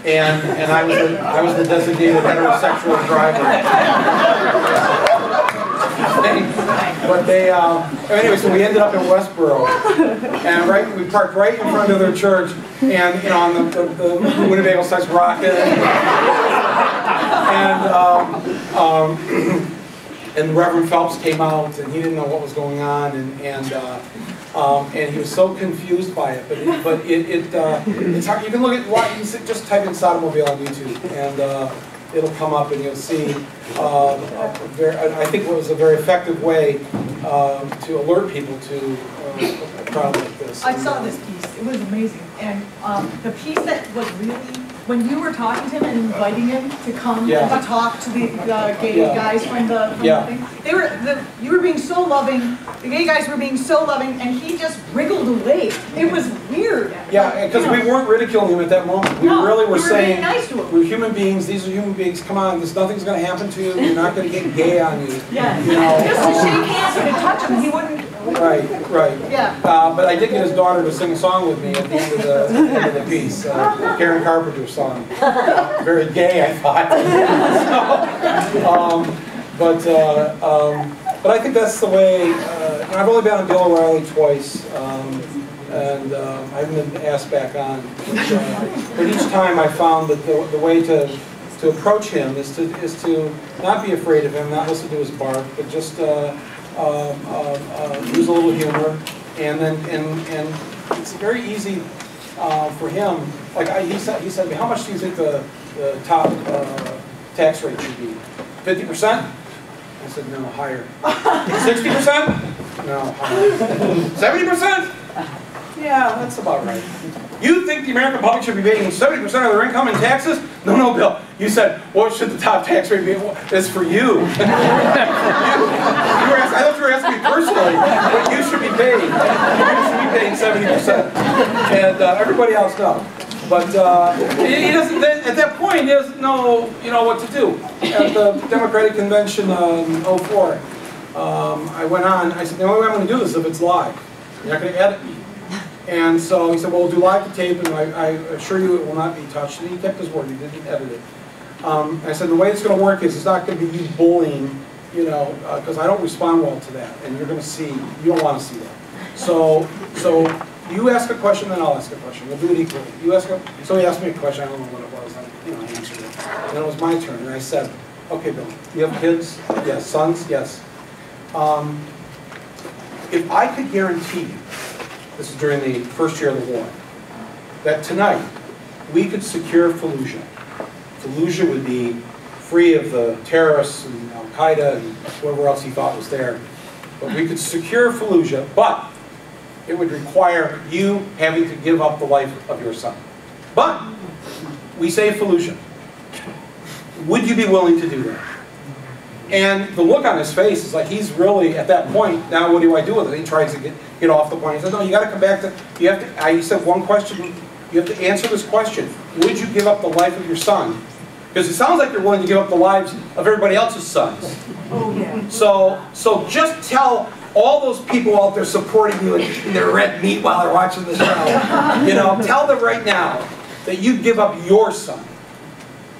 And I was the designated heterosexual driver. But they, anyway, so we ended up in Westboro, and we parked right in front of their church, and you know, on the Winnebago starts rocking, and Reverend Phelps came out, and he didn't know what was going on, and he was so confused by it. But it's hard. You can look at what you can just type in Sodomobile on YouTube, and it'll come up, and you'll see. I think it was a very effective way to alert people to a problem like this. I saw this piece. It was amazing, and the piece that was really, when you were talking to him and inviting him to come and to talk to the gay guys from the thing, you were being so loving. The gay guys were being so loving, and he just wriggled away. It was weird. Yeah, because we weren't ridiculing him at that moment. We really were saying, being nice to him. we're human beings. These are human beings. Come on, nothing's going to happen to you. You're not going to get gay on you. Yeah. You know, just to shake hands and to touch him, he wouldn't. Right. Yeah. But I did get his daughter to sing a song with me at the end of the piece. Karen Carpenter's song. Very gay, I thought. But I think that's the way. I've only been on Bill O'Reilly twice, and I haven't been asked back on. But each time I found that the way to approach him is to not be afraid of him, not listen to his bark, but just use a little humor, and it's very easy for him. Like he said to me, how much do you think the top tax rate should be? 50%? I said, no, higher. 60%? No, higher. 70%? Yeah, that's about right. You think the American public should be paying 70% of their income in taxes? No, Bill. You said, what should the top tax rate be? It's for you. I thought you were asking me personally, but you should be paying. You should be paying 70%. And everybody else knows. But he doesn't. At that point, he doesn't know, what to do. At the Democratic Convention in 2004, I went on. I said, the only way I'm going to do this is if it's live. You're not going to edit me. And so he said, well, we'll do live to tape, and I assure you it will not be touched. And he kept his word. He didn't edit it. I said, the way it's going to work is it's not going to be you bullying, because I don't respond well to that. And you're going to see, you don't want to see that. So you ask a question, then I'll ask a question. We'll do it equally. So he asked me a question. I don't know what it was. I answered it. And then it was my turn, and I said, okay, Bill, you have kids? Yes. Sons? Yes. If I could guarantee you, this is during the first year of the war, that tonight we could secure Fallujah. Fallujah would be free of the terrorists and Al-Qaeda and whoever else he thought was there. But we could secure Fallujah, but it would require you having to give up the life of your son. But we saved Fallujah. Would you be willing to do that? And the look on his face is like he's really, at that point, now what do I do with it? He tries to get off the point. He said, no, you got to come back to, he said one question, you have to answer this question. Would you give up the life of your son? Because it sounds like you're willing to give up the lives of everybody else's sons. Oh, yeah. So just tell all those people out there supporting you in their red meat while they're watching the show, tell them right now that you'd give up your son.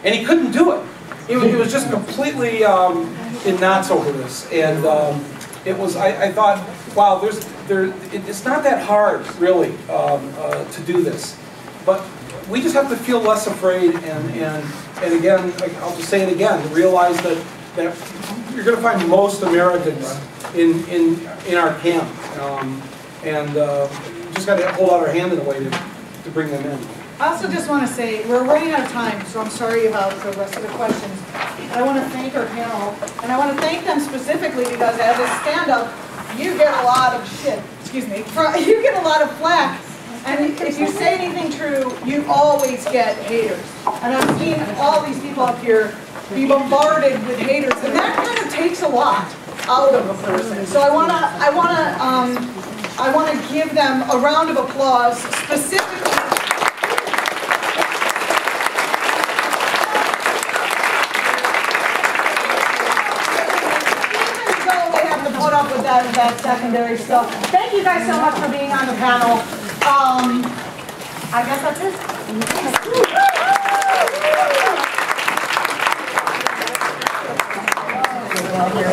And he couldn't do it. He was just completely in knots over this, and it was. I thought, wow, it's not that hard really to do this, but we just have to feel less afraid, and again, I'll just say it again, to realize that you're going to find most Americans in our camp, and we just got to hold out our hand in a way to bring them in. I also just want to say, we're running out of time, so I'm sorry about the rest of the questions. I want to thank our panel, and I want to thank them specifically because as a stand-up, you get a lot of shit, you get a lot of flack, and if you say anything true, you always get haters. And I've seen all these people up here be bombarded with haters, and that kind of takes a lot out of a person. So I want to give them a round of applause, specifically. Up with that secondary stuff. Thank you guys so much for being on the panel. I guess that's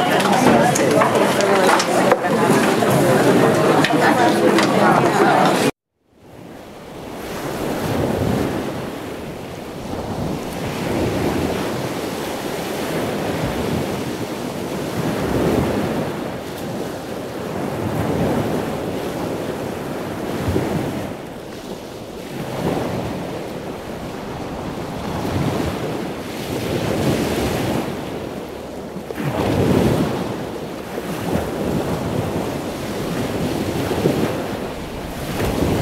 it.